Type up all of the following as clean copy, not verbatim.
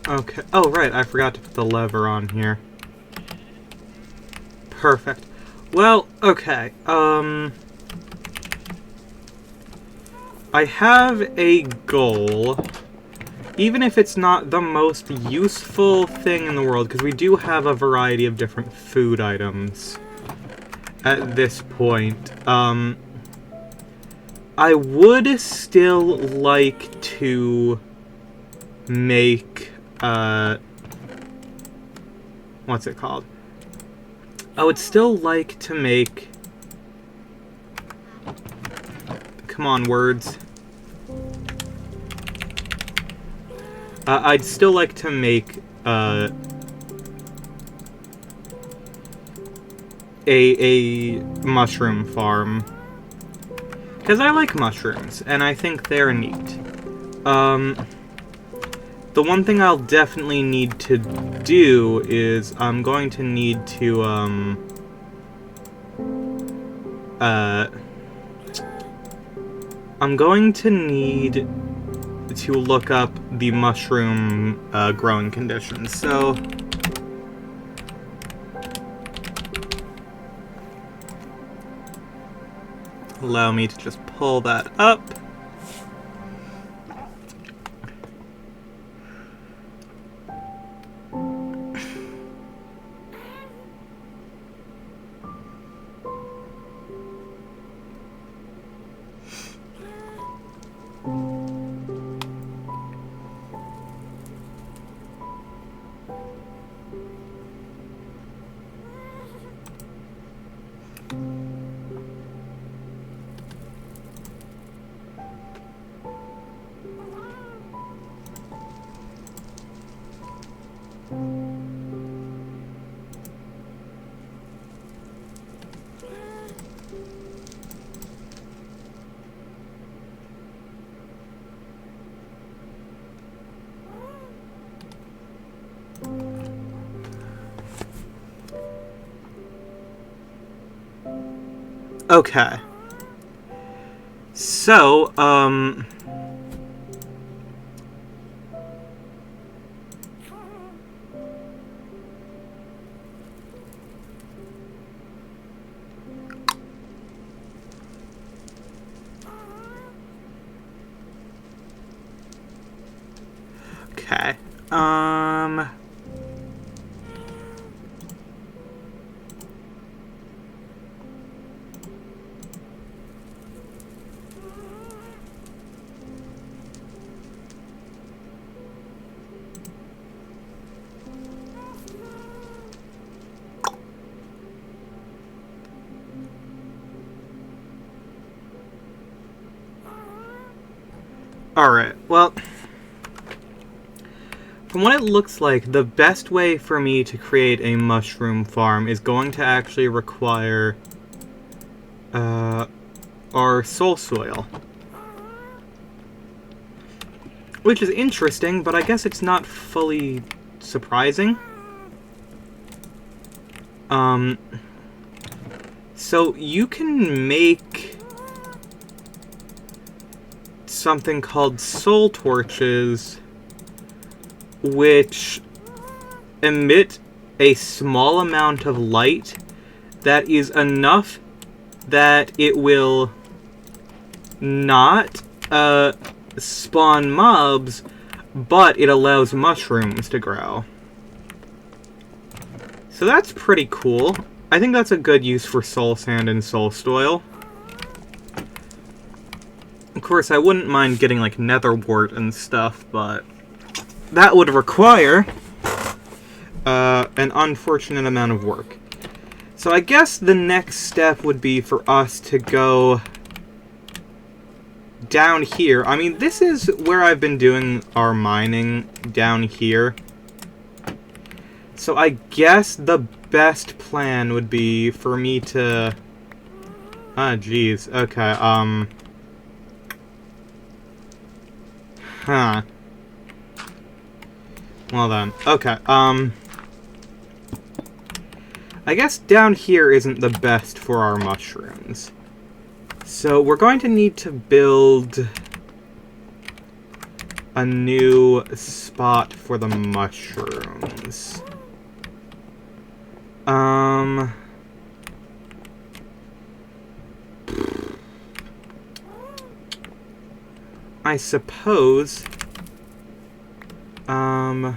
Okay. Oh, right, I forgot to put the lever on here. Perfect. Well, okay, I have a goal, even if it's not the most useful thing in the world, because we do have a variety of different food items at this point. I would still like to make, what's it called? I would still like to make... Come on, words. I'd still like to make, a mushroom farm. Because I like mushrooms, and I think they're neat. The one thing I'll definitely need to do is I'm going to need to, I'm going to need to look up the mushroom, growing conditions, so... Allow me to just pull that up. Okay. So, okay. Alright, well, from what it looks like, the best way for me to create a mushroom farm is going to actually require, our soul soil. Which is interesting, but I guess it's not fully surprising. So you can make something called soul torches, which emit a small amount of light that is enough that it will not spawn mobs, but it allows mushrooms to grow. So that's pretty cool. I think that's a good use for soul sand and soul soil. Of course, I wouldn't mind getting, like, nether wart and stuff, but that would require an unfortunate amount of work. So I guess the next step would be for us to go down here. I mean, this is where I've been doing our mining, down here. So I guess the best plan would be for me to... Ah, jeez. Okay, Huh. Well then. Okay, I guess down here isn't the best for our mushrooms. So we're going to need to build... a new spot for the mushrooms. I suppose, I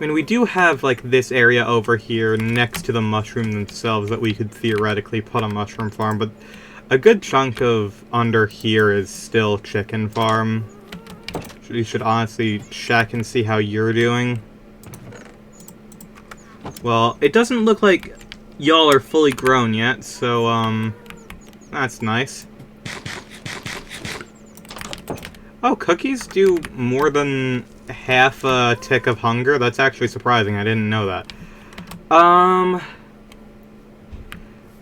mean, we do have, like, this area over here next to the mushroom themselves that we could theoretically put a mushroom farm, but a good chunk of under here is still chicken farm. You should honestly check and see how you're doing. Well, it doesn't look like y'all are fully grown yet, so, that's nice. Oh, cookies do more than half a tick of hunger? That's actually surprising. I didn't know that. I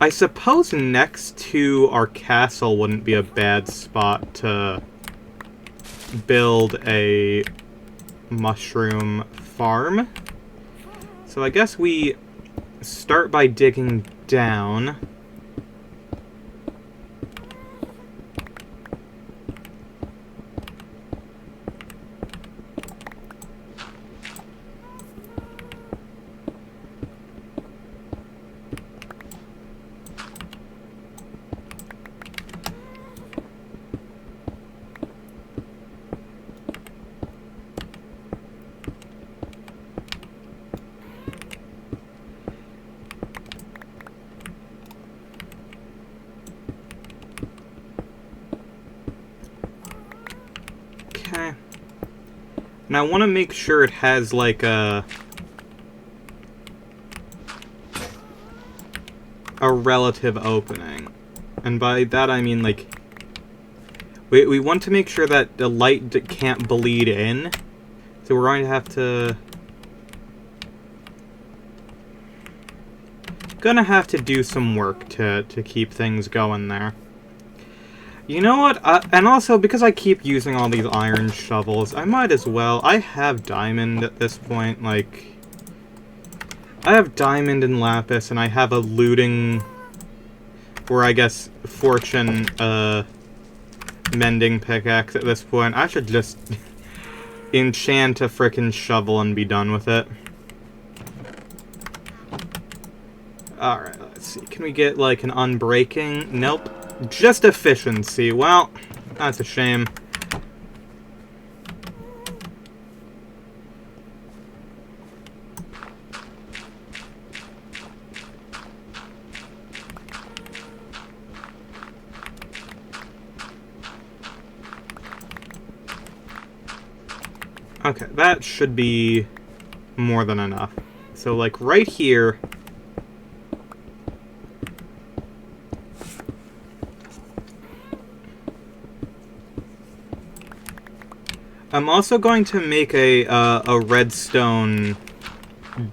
suppose next to our castle wouldn't be a bad spot to build a mushroom farm. So I guess we start by digging down. Okay. And I want to make sure it has, like, a relative opening. And by that I mean, like, we want to make sure that the light can't bleed in. So we're going to have to... Gonna have to do some work to keep things going there. You know what? And also, because I keep using all these iron shovels, I might as well. I have diamond at this point, like... I have diamond and lapis, and I have a looting... Or, I guess, fortune, mending pickaxe at this point. I should just enchant a frickin' shovel and be done with it. Alright, let's see. Can we get, like, an unbreaking? Nope. Just efficiency. Well, that's a shame. Okay, that should be more than enough. So, like, right here... I'm also going to make a redstone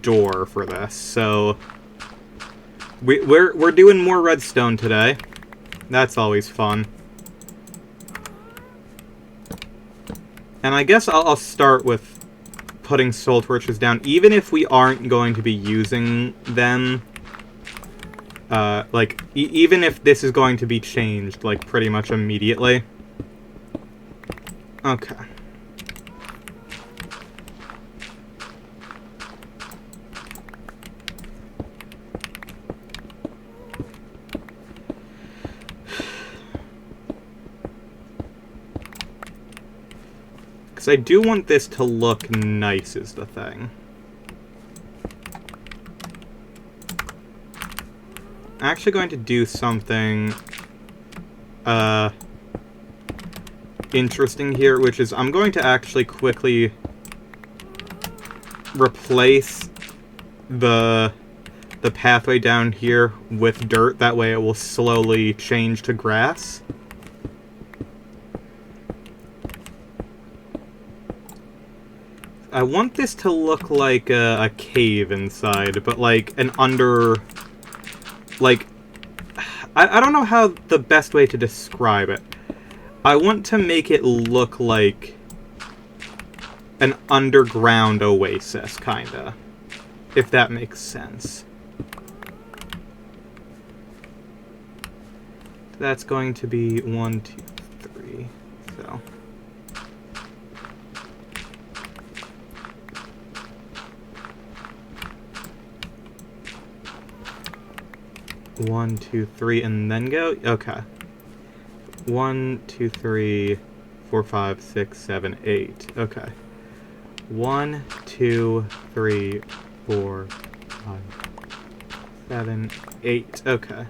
door for this, so... We're doing more redstone today. That's always fun. And I guess I'll start with putting soul torches down, even if we aren't going to be using them. Like, even if this is going to be changed, like, pretty much immediately. Okay. Because I do want this to look nice is the thing. I'm actually going to do something interesting here, which is I'm going to actually quickly replace the pathway down here with dirt. That way it will slowly change to grass. I want this to look like a cave inside, but like an under... Like, I don't know how the best way to describe it. I want to make it look like an underground oasis, kinda. If that makes sense. that's going to be 1, 2, 3. So 1, 2, 3, and then go? Okay. 1, 2, 3, 4, 5, 6, 7, 8. Okay. 1, 2, 3, 4, 5, 7, 8. Okay.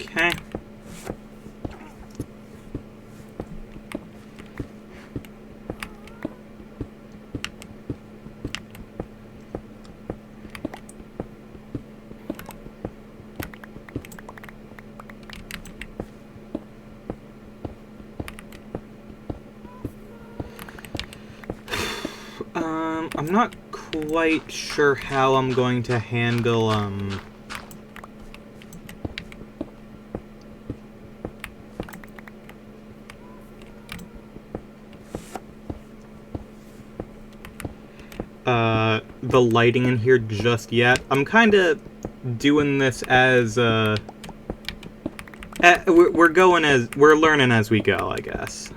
Okay. I'm not quite sure how I'm going to handle, the lighting in here just yet. I'm kind of doing this as, we're learning as we go, I guess.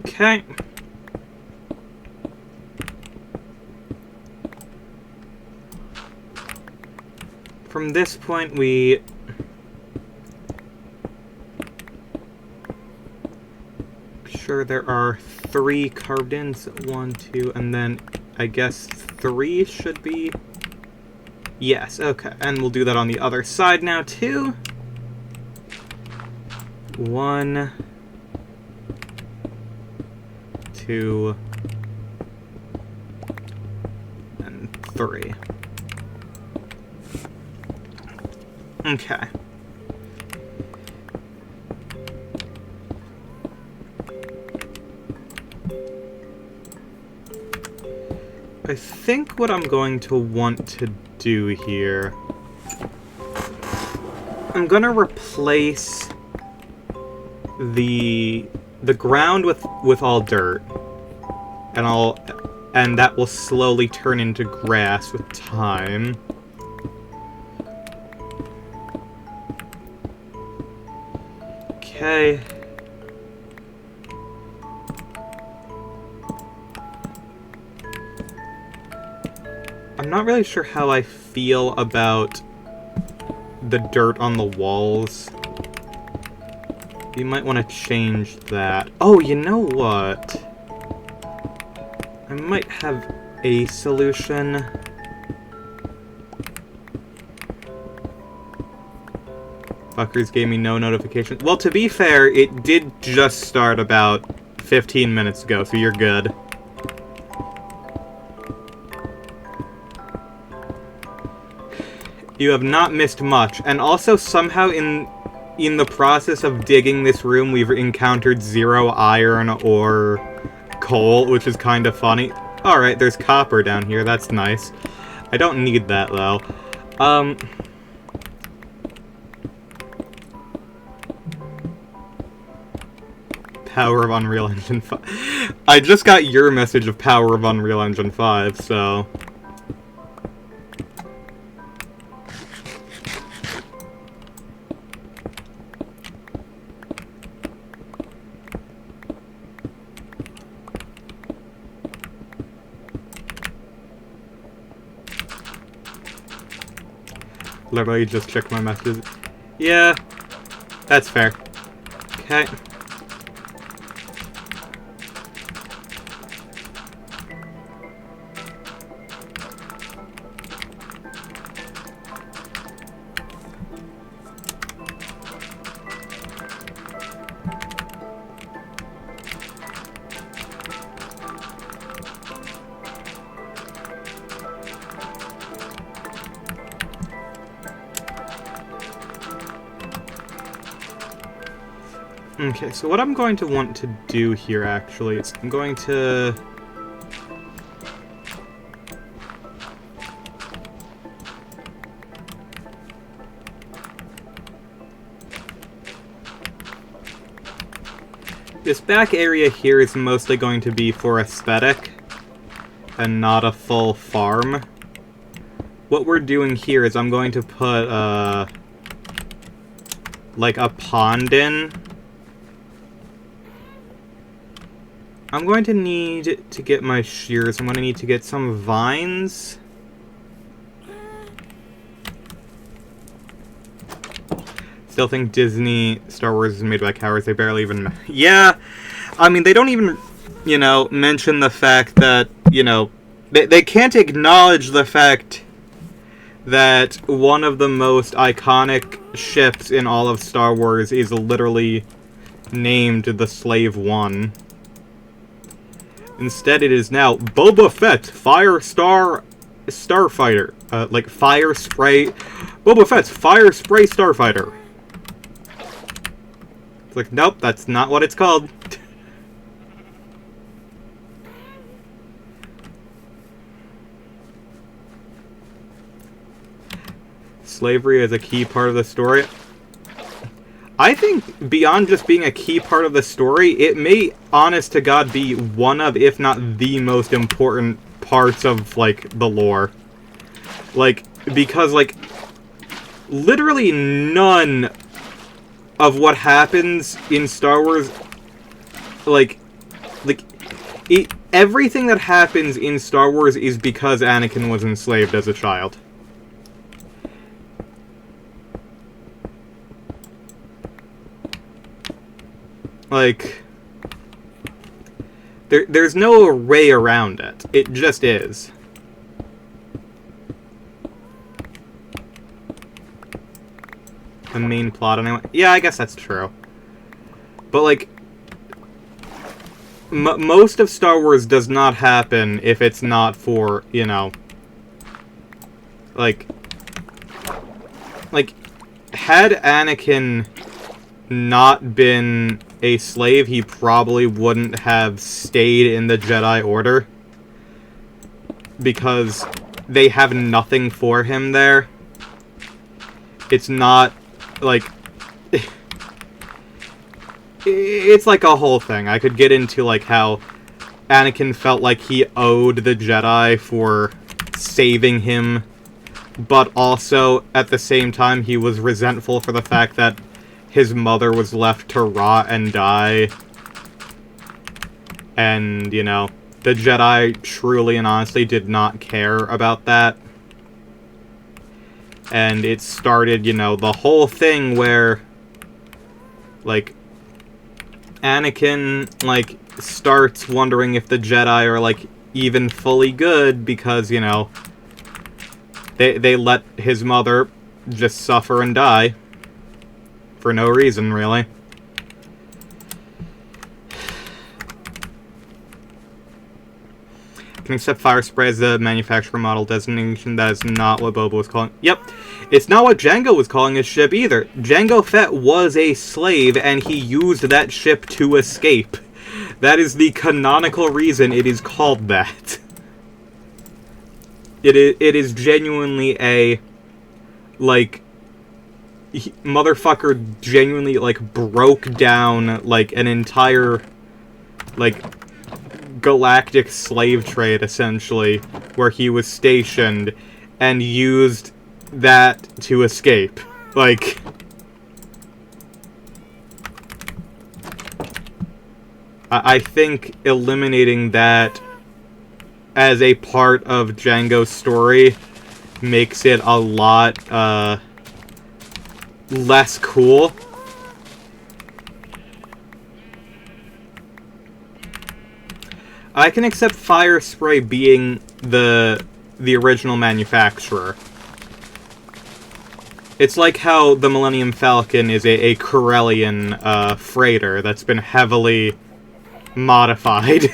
Okay. From this point, we sure there are 3 carved in. So 1, 2, and then I guess 3 should be. Yes, okay. And we'll do that on the other side now, too. 1, 2, and 3. Okay. I think what I'm going to want to do here, I'm gonna replace the ground with all dirt, and that will slowly turn into grass with time. Okay. I'm not really sure how I feel about the dirt on the walls. You might want to change that. Oh, you know what? I might have a solution. Fuckers gave me no notification. Well, to be fair, it did just start about 15 minutes ago, so you're good. You have not missed much, and also somehow in the process of digging this room, we've encountered 0 iron or coal, which is kind of funny. Alright, there's copper down here, that's nice. I don't need that, though. Power of Unreal Engine 5. I just got your message of Power of Unreal Engine 5, so... Literally just check my messages. Yeah, that's fair. Okay. Okay, so what I'm going to want to do here, actually, is I'm going to... This back area here is mostly going to be for aesthetic, and not a full farm. What we're doing here is I'm going to put, like a pond in. I'm going to need to get my shears. I'm going to need to get some vines. Still think Disney Star Wars is made by cowards. They barely even... Yeah, I mean, they don't even, you know, mention the fact that, you know, they can't acknowledge the fact that one of the most iconic ships in all of Star Wars is literally named the Slave One. Instead, it is now Boba Fett, Firestar Starfighter. Like, Fire Spray... Boba Fett's Fire Spray Starfighter. It's like, nope, that's not what it's called. Slavery is a key part of the story. I think beyond just being a key part of the story, it may, honest to God, be one of, if not the most important parts of, like, the lore. Like, because, like, literally none of what happens in Star Wars, everything that happens in Star Wars is because Anakin was enslaved as a child. Like, there's no way around it. It just is. The main plot, anyway. Yeah, I guess that's true. But, like, most of Star Wars does not happen if it's not for, you know... Like, had Anakin not been a slave, he probably wouldn't have stayed in the Jedi Order. Because they have nothing for him there. It's not, like... It's like a whole thing. I could get into, like, how Anakin felt like he owed the Jedi for saving him, but also, at the same time, he was resentful for the fact that his mother was left to rot and die. And, you know, the Jedi truly and honestly did not care about that. And it started, you know, the whole thing where, like, Anakin, like, starts wondering if the Jedi are, like, even fully good because, you know, they let his mother just suffer and die. For no reason, really. Can accept fire spray as the manufacturer model designation. That is not what Boba was calling. Yep. It's not what Jango was calling his ship either. Jango Fett was a slave, and he used that ship to escape. That is the canonical reason it is called that. It is genuinely a, like, motherfucker genuinely, like, broke down, like, an entire, like, galactic slave trade, essentially, where he was stationed, and used that to escape. Like, I think eliminating that as a part of Jango's story makes it a lot, less cool. I can accept fire spray being the original manufacturer. It's like how the Millennium Falcon is a Corellian freighter that's been heavily modified.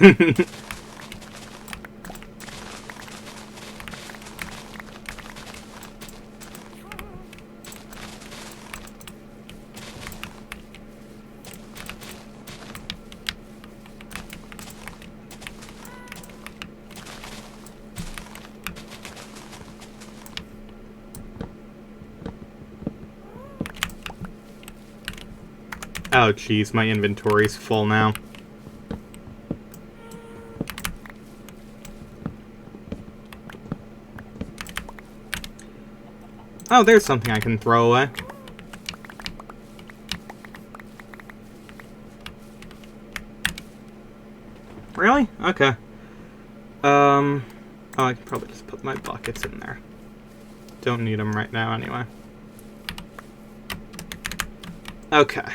Oh, jeez, my inventory's full now. Oh, there's something I can throw away. Really? Okay. Oh, I can probably just put my buckets in there. Don't need them right now, anyway. Okay.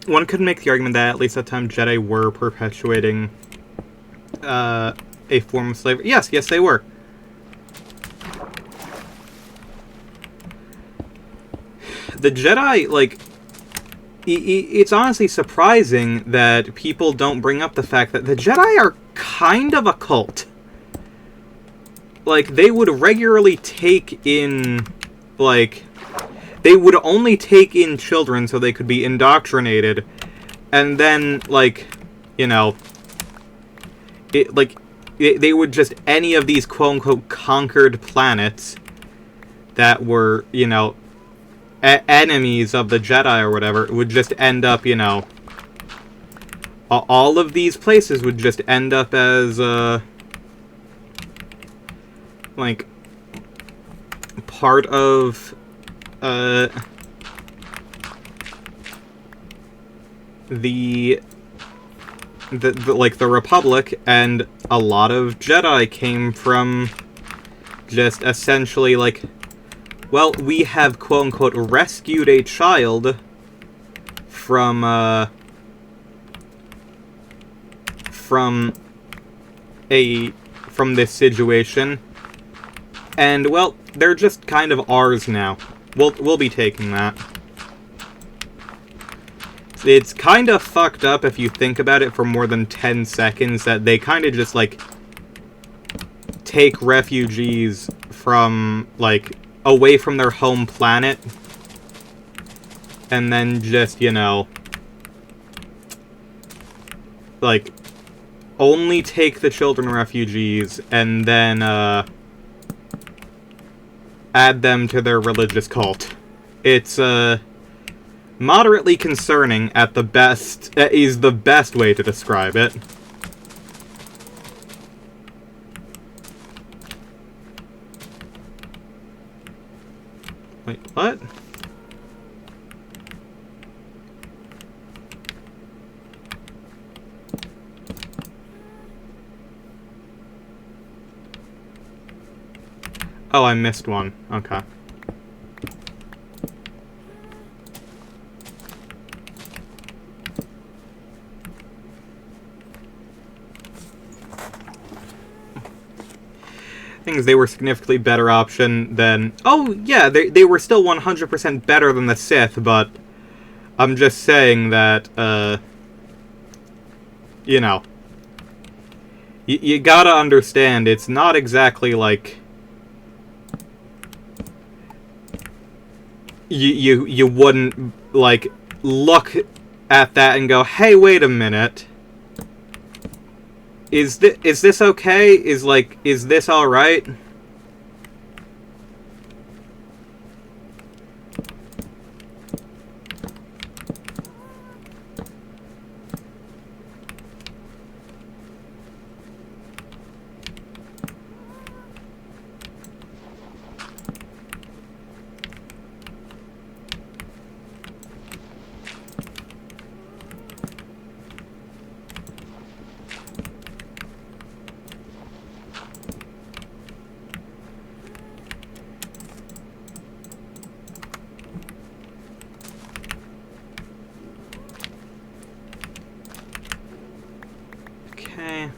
One could make the argument that at least at the time Jedi were perpetuating a form of slavery. Yes, they were. The Jedi, like, it's honestly surprising that people don't bring up the fact that the Jedi are kind of a cult. Like, they would regularly take in, like, they would only take in children so they could be indoctrinated, and then, like, you know, they would just, any of these quote-unquote conquered planets that were, you know, enemies of the Jedi or whatever, would just end up, you know, all of these places would just end up as, like, part of, the Republic, and a lot of Jedi came from just essentially, like, well, we have quote-unquote rescued a child from a from this situation. And, well, they're just kind of ours now. We'll be taking that. It's kind of fucked up if you think about it for more than 10 seconds, that they kind of just, like, take refugees from, like, away from their home planet, and then just, you know, like, only take the children refugees, and then, add them to their religious cult. It's, moderately concerning at the best, is the best way to describe it. Wait, what? Oh, I missed one. Okay. Things they were significantly better option than... Oh, yeah, they were still 100% better than the Sith, but I'm just saying that, you know, you gotta understand, it's not exactly like... You wouldn't, like, look at that and go, hey, wait a minute. Is this okay? Is this alright? Okay.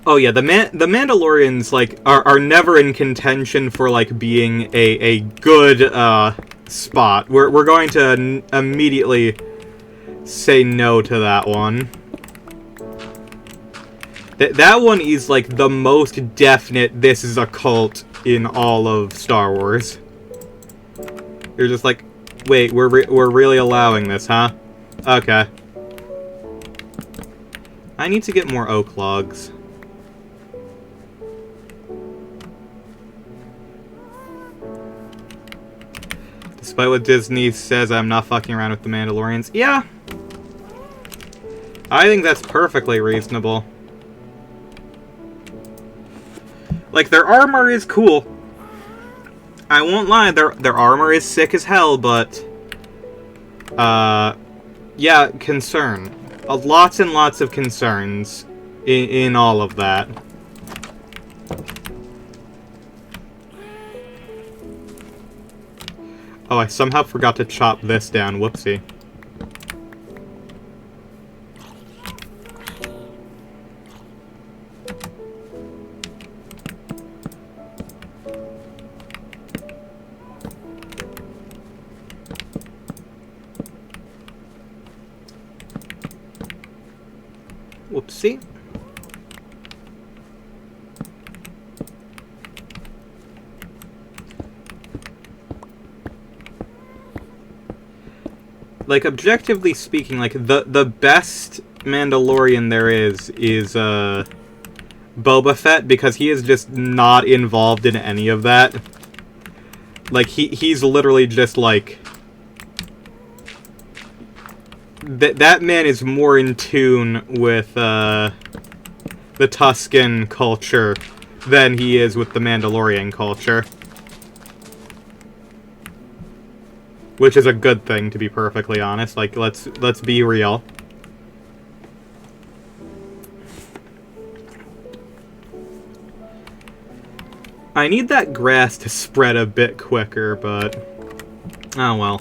Oh yeah, the Mandalorians, like, are never in contention for, like, being a good, spot. We're going to immediately say no to that one. That one is, like, the most definite this is a cult in all of Star Wars. You're just like, wait, we're really allowing this, huh? Okay. I need to get more oak logs. Despite what Disney says, I'm not fucking around with the Mandalorians. Yeah. I think that's perfectly reasonable. Like, their armor is cool. I won't lie, their armor is sick as hell, but... yeah, concern. Lots and lots of concerns in all of that. Oh, I somehow forgot to chop this down. Whoopsie. Whoopsie. Like, objectively speaking, like, the best Mandalorian there is Boba Fett, because he is just not involved in any of that. Like, he's literally just, like... That man is more in tune with, the Tusken culture than he is with the Mandalorian culture. Which is a good thing, to be perfectly honest. Like, let's be real. I need that grass to spread a bit quicker, but... Oh, well.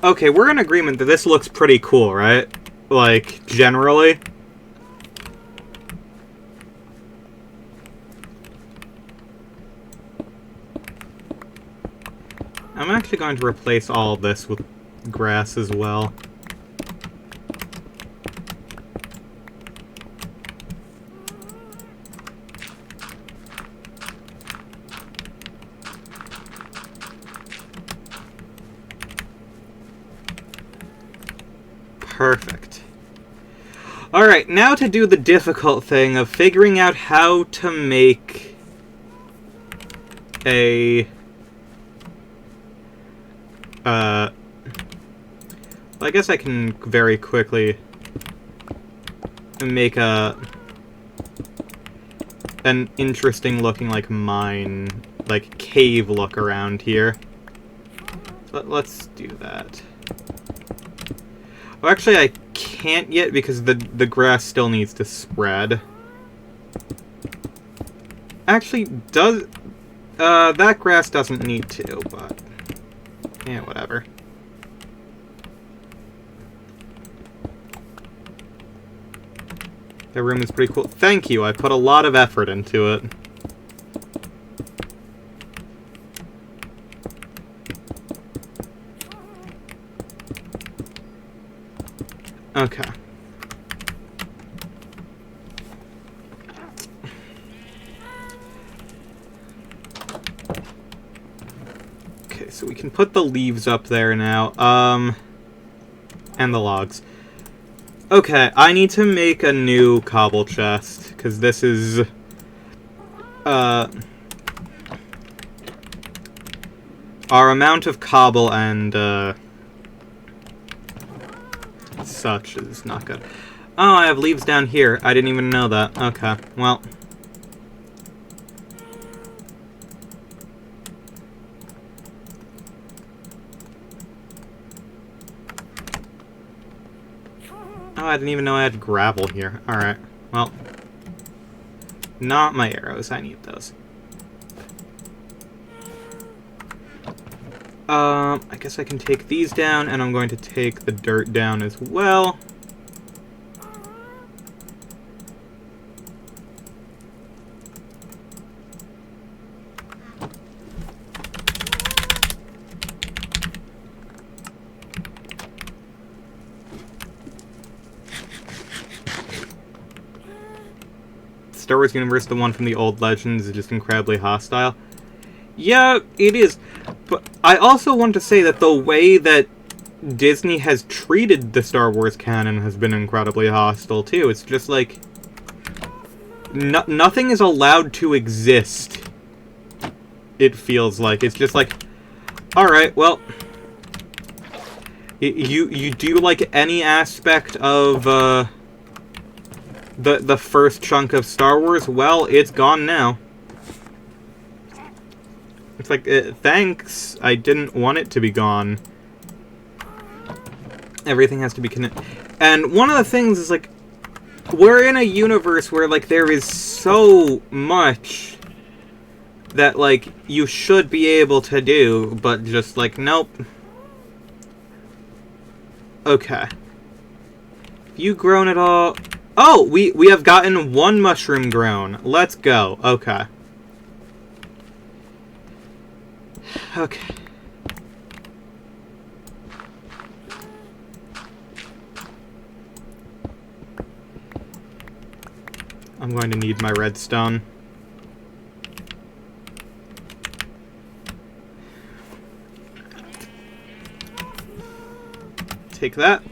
Okay, we're in agreement that this looks pretty cool, right? Like, generally. I'm actually going to replace all of this with grass as well. Perfect. Alright, now to do the difficult thing of figuring out how to make a... I guess I can very quickly make an interesting looking, like, mine, like, cave look around here. Let's do that. Well, actually, I can't yet because the grass still needs to spread. Actually, that grass doesn't need to, but yeah, whatever. The room is pretty cool. Thank you, I put a lot of effort into it. Okay. Okay, so we can put the leaves up there now. And the logs. Okay, I need to make a new cobble chest, because this is... our amount of cobble and, such is not good. Oh, I have leaves down here. I didn't even know that. Okay, well... Oh, I didn't even know I had gravel here. Alright, well... Not my arrows, I need those. I guess I can take these down, and I'm going to take the dirt down as well. Star Wars universe, the one from the old Legends, is just incredibly hostile. Yeah, it is. But I also want to say that the way that Disney has treated the Star Wars canon has been incredibly hostile, too. It's just like... nothing is allowed to exist, it feels like. It's just like, alright, well... You do like any aspect of, the first chunk of Star Wars? Well, it's gone now. It's like, thanks, I didn't want it to be gone. Everything has to be connected. And one of the things is, like, we're in a universe where, like, there is so much that, like, you should be able to do, but just, like, nope. Okay. You grown it all? Oh, we have gotten one mushroom grown. Let's go. Okay. Okay. I'm going to need my redstone. Take that.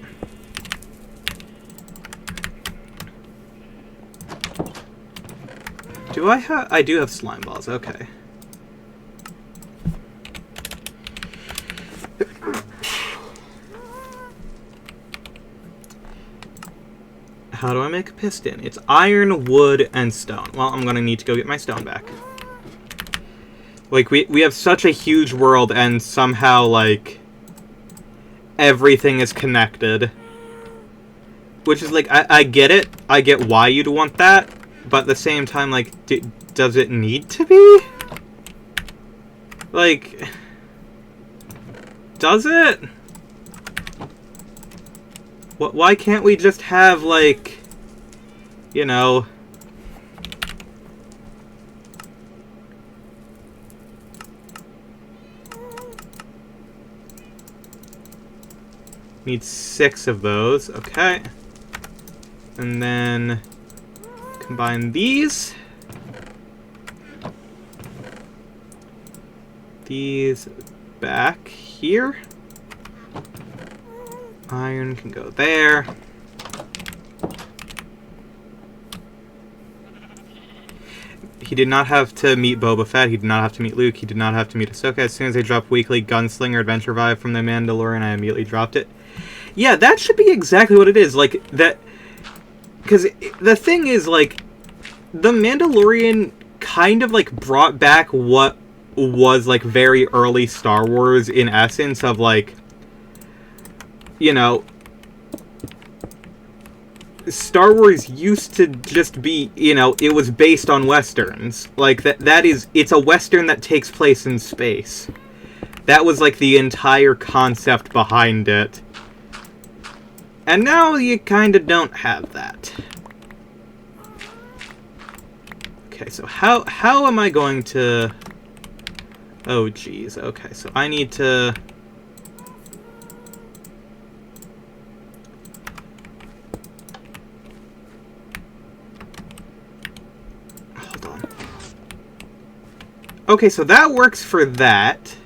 Do I have... I do have slime balls, okay. How do I make a piston? It's iron, wood, and stone. Well, I'm gonna need to go get my stone back. Like, we have such a huge world, and somehow, like, everything is connected. Which is, like, I get it. I get why you'd want that. But at the same time, like, does it need to be? Like, does it? Why can't we just have, like, you know... Need 6 of those, okay. And then combine these. These back here. Iron can go there. He did not have to meet Boba Fett. He did not have to meet Luke. He did not have to meet Ahsoka. As soon as they dropped weekly Gunslinger Adventure Vibe from The Mandalorian, I immediately dropped it. Yeah, that should be exactly what it is. Like, that... Because the thing is, like, The Mandalorian kind of, like, brought back what was, like, very early Star Wars in essence of, like, you know... Star Wars used to just be, you know, it was based on westerns. Like, that is, it's a western that takes place in space. That was, like, the entire concept behind it. And now you kind of don't have that. Okay, so how am I going to... Oh, geez. Okay, so I need to... Okay, so that works for that.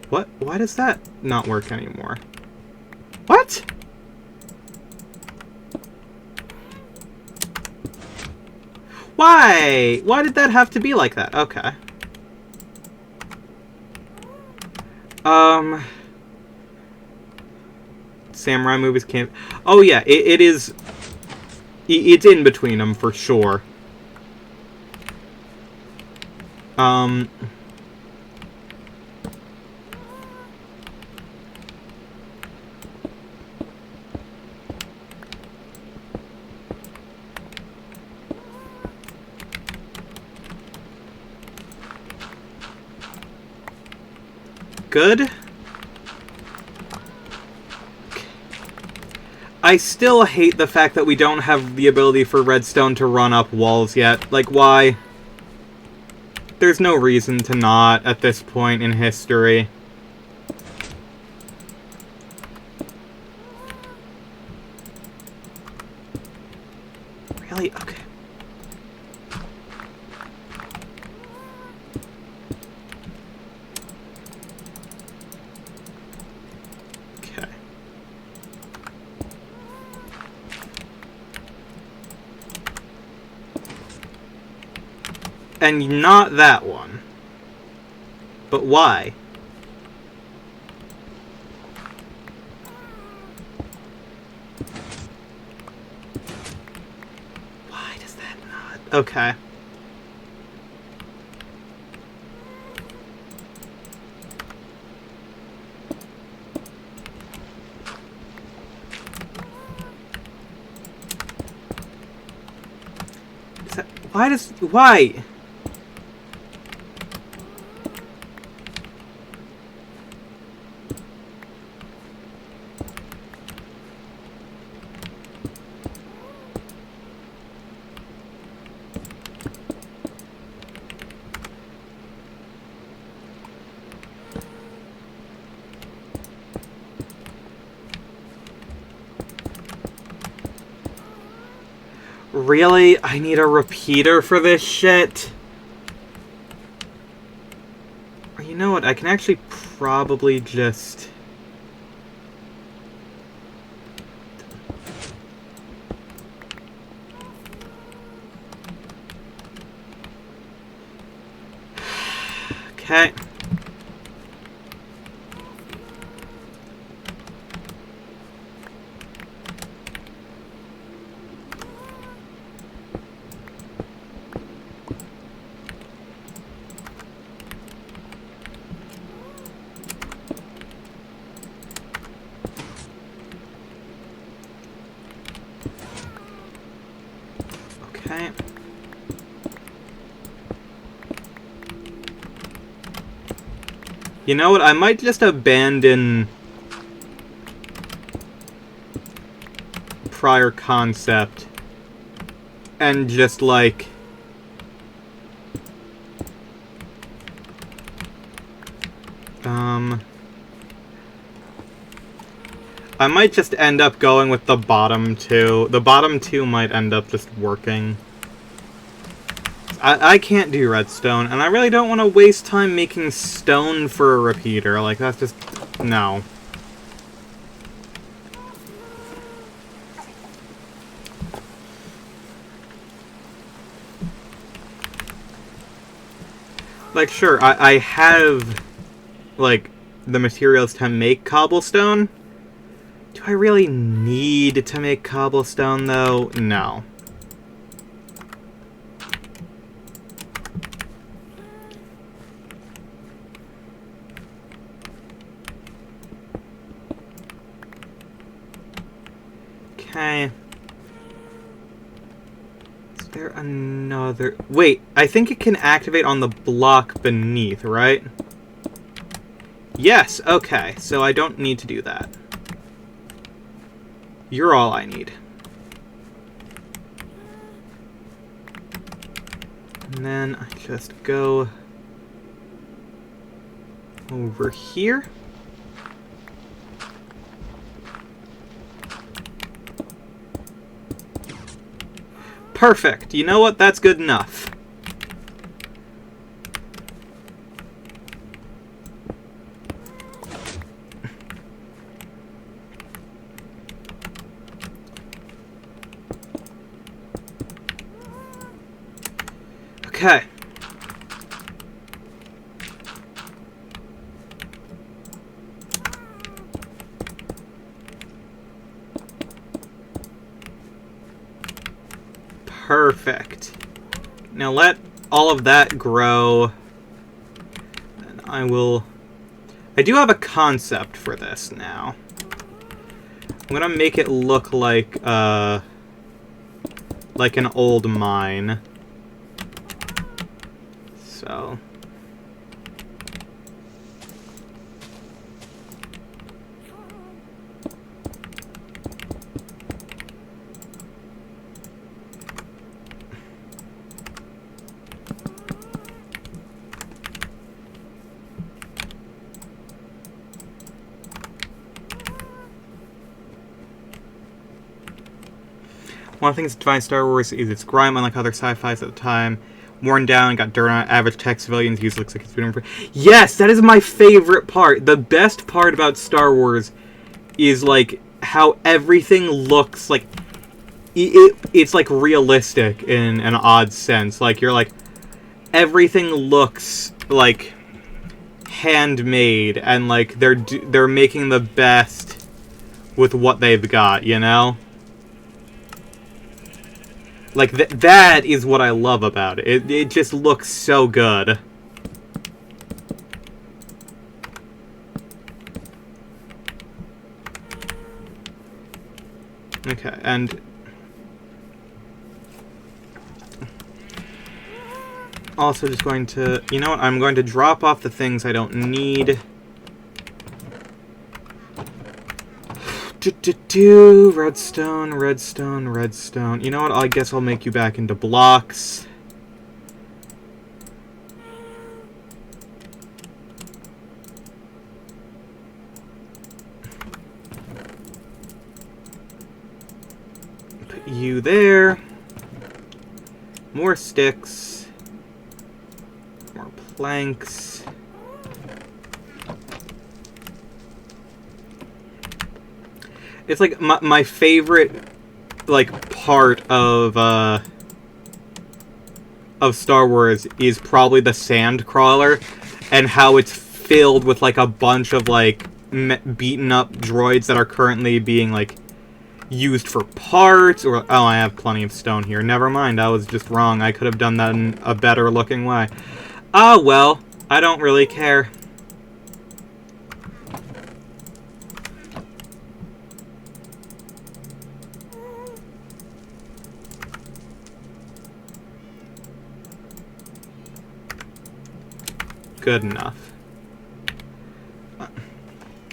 What? Why does that not work anymore? What? Why? Why did that have to be like that? Okay. Samurai movies can't... Oh, yeah, it is... It's in between them, for sure. Good. I still hate the fact that we don't have the ability for redstone to run up walls yet. Like, why? There's no reason to not at this point in history. Really? Okay. And not that one. But why? Why does that not? Okay. Why? Really? I need a repeater for this shit? Or you know what? I can actually probably just... Okay. Okay. You know what? I might just abandon prior concept and just, like... I might just end up going with the bottom two. The bottom two might end up just working. I can't do redstone, and I really don't want to waste time making stone for a repeater. Like, that's just... no. Like, sure, I have, like, the materials to make cobblestone. Do I really need to make cobblestone, though? No. Okay. Is there another... Wait, I think it can activate on the block beneath, right? Yes, okay. So I don't need to do that. You're all I need. And then I just go over here. Perfect. You know what? That's good enough. Okay. Perfect. Now let all of that grow. And I will... I do have a concept for this now. I'm gonna make it look like an old mine. So... One of the things that defines Star Wars is its grime, unlike other sci-fis at the time. Worn down, got dirt on it, average tech civilians use looks like it's been improved. Yes, that is my favorite part. The best part about Star Wars is, like, how everything looks like... It's, like, realistic in an odd sense. Like, you're like... Everything looks, like, handmade, and, like, they're making the best with what they've got, you know? Like, that is what I love about it. It just looks so good. Okay, and... Also just going to... You know what? I'm going to drop off the things I don't need. Redstone, redstone, redstone. You know what? I guess I'll make you back into blocks. Put you there. More sticks. More planks. It's like my favorite, like, part of Star Wars is probably the sand crawler, and how it's filled with like a bunch of like beaten up droids that are currently being like used for parts. Or oh, I have plenty of stone here. Never mind, I was just wrong. I could have done that in a better looking way. Ah, well, I don't really care. Good enough.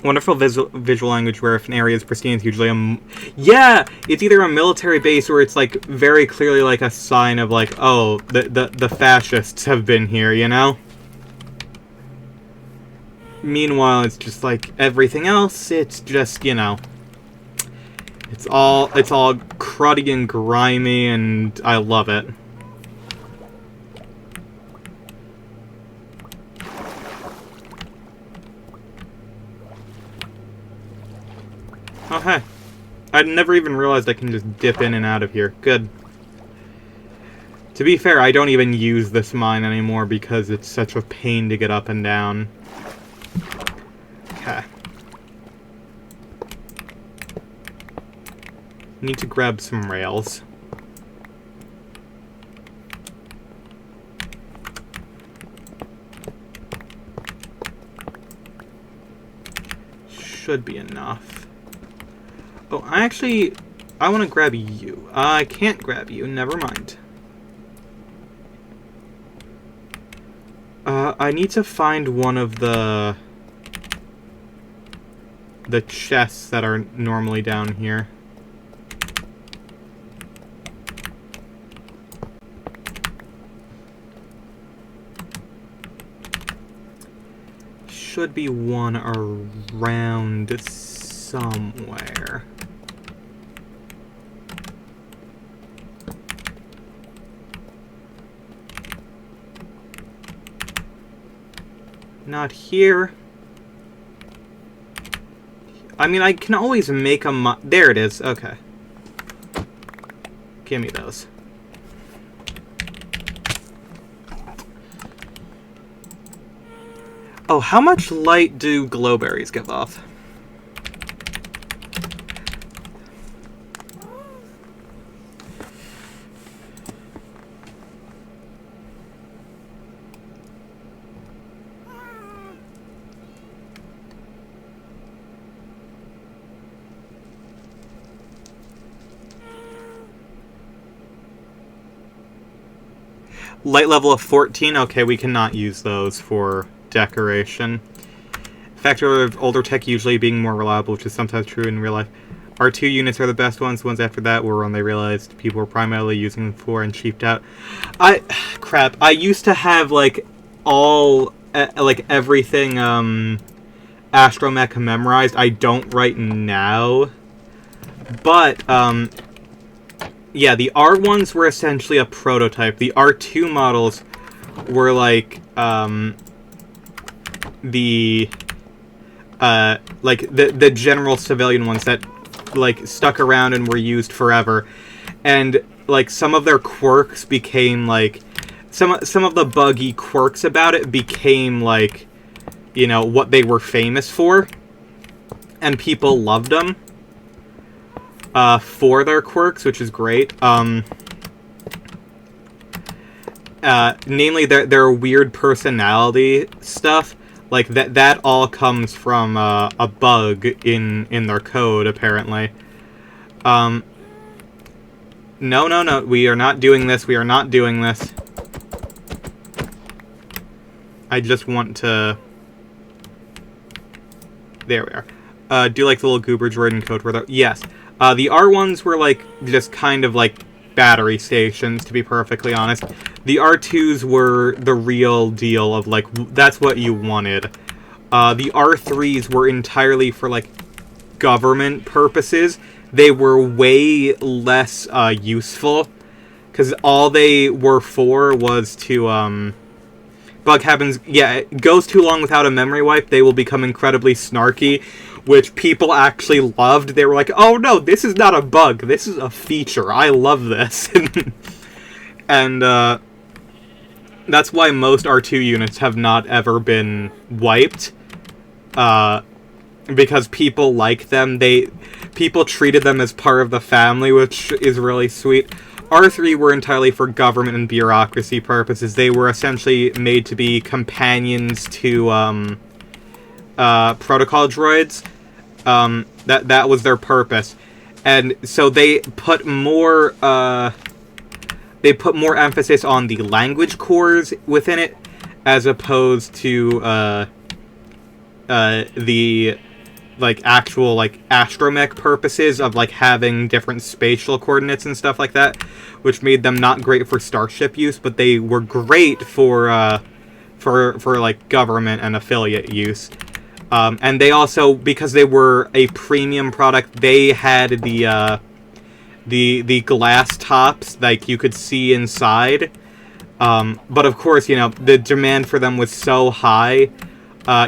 Wonderful visual language where if an area is pristine, it's usually yeah! It's either a military base or it's like very clearly like a sign of like, oh, the fascists have been here, you know? Meanwhile, it's just like everything else, it's just, you know, it's all cruddy and grimy, and I love it. Oh, hey. I never even realized I can just dip in and out of here. Good. To be fair, I don't even use this mine anymore because it's such a pain to get up and down. Okay. Need to grab some rails. Should be enough. Oh, I want to grab you. I can't grab you. Never mind. I need to find one of the chests that are normally down here. Should be one around somewhere. Not here. I mean, I can always make a there it is. Okay. Give me those. Oh, how much light do glowberries give off? Light level of 14? Okay, we cannot use those for decoration. Factor of older tech usually being more reliable, which is sometimes true in real life. R2 units are the best ones. The ones after that were when they realized people were primarily using them for and cheaped out. Crap. I used to have, like, all, like, everything, Astromech memorized. I don't right now. But, yeah, the R1s were essentially a prototype. The R2 models were like, the general civilian ones that, like, stuck around and were used forever. And, like, some of their quirks became, like, some of the buggy quirks about it became, like, you know, what they were famous for. And people loved them. For their quirks, which is great. Namely, their weird personality stuff. Like, that all comes from, a bug in their code, apparently. No, we are not doing this, we are not doing this. I just want to... There we are. Do you like the little goober droid and code word? Yes. The R1s were, like, just kind of, like, battery stations, to be perfectly honest. The R2s were the real deal of, like, that's what you wanted. The R3s were entirely for, like, government purposes. They were way less useful, because all they were for was to, bug happens, yeah, it goes too long without a memory wipe, they will become incredibly snarky, which people actually loved. They were like, oh no, this is not a bug, this is a feature, I love this. And, that's why most R2 units have not ever been wiped, because people like them, people treated them as part of the family, which is really sweet. R3 were entirely for government and bureaucracy purposes. They were essentially made to be companions to protocol droids. That was their purpose, and so they put more emphasis on the language cores within it, as opposed to the actual astromech purposes of having different spatial coordinates and stuff like that, which made them not great for starship use, but they were great for government and affiliate use. And they also, because they were a premium product, they had the glass tops you could see inside. But of course, the demand for them was so high,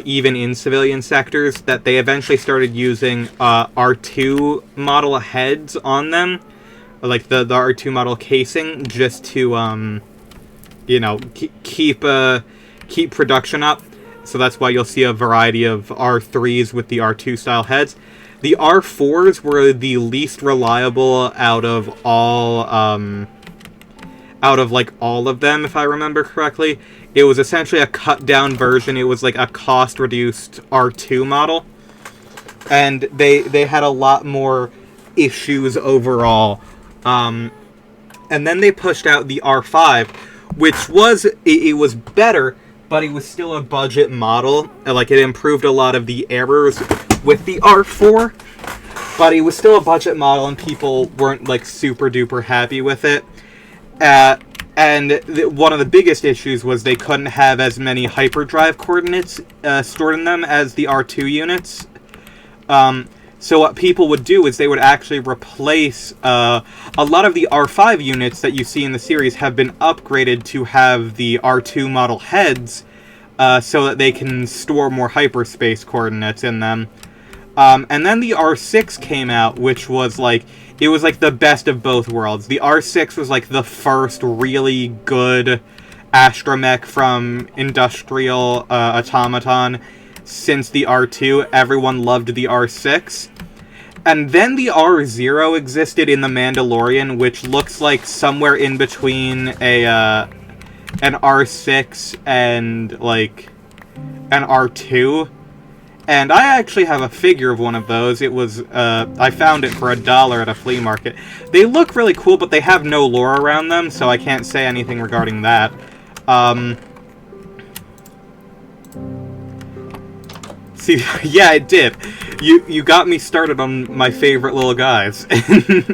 even in civilian sectors, that they eventually started using R2 model heads on them, like the R2 model casing, just to keep production up. So that's why you'll see a variety of R3s with the R2 style heads. The R4s were the least reliable out of all of them, if I remember correctly. It was essentially a cut-down version. It was like a cost-reduced R2 model. And they had a lot more issues overall. And then they pushed out the R5, which was... It was better, but it was still a budget model. It improved a lot of the errors with the R4. But it was still a budget model, and people weren't, super-duper happy with it. And one of the biggest issues was they couldn't have as many hyperdrive coordinates stored in them as the R2 units. So what people would do is they would actually replace... a lot of the R5 units that you see in the series have been upgraded to have the R2 model heads, so that they can store more hyperspace coordinates in them. And then the R6 came out, which was it was the best of both worlds. The R6 was the first really good astromech from Industrial Automaton since the R2. Everyone loved the R6. And then the R0 existed in The Mandalorian, which looks like somewhere in between an R6 and an R2. And I actually have a figure of one of those. It was, I found it for $1 at a flea market. They look really cool, but they have no lore around them, so I can't say anything regarding that. See, yeah, it did. You got me started on my favorite little guys.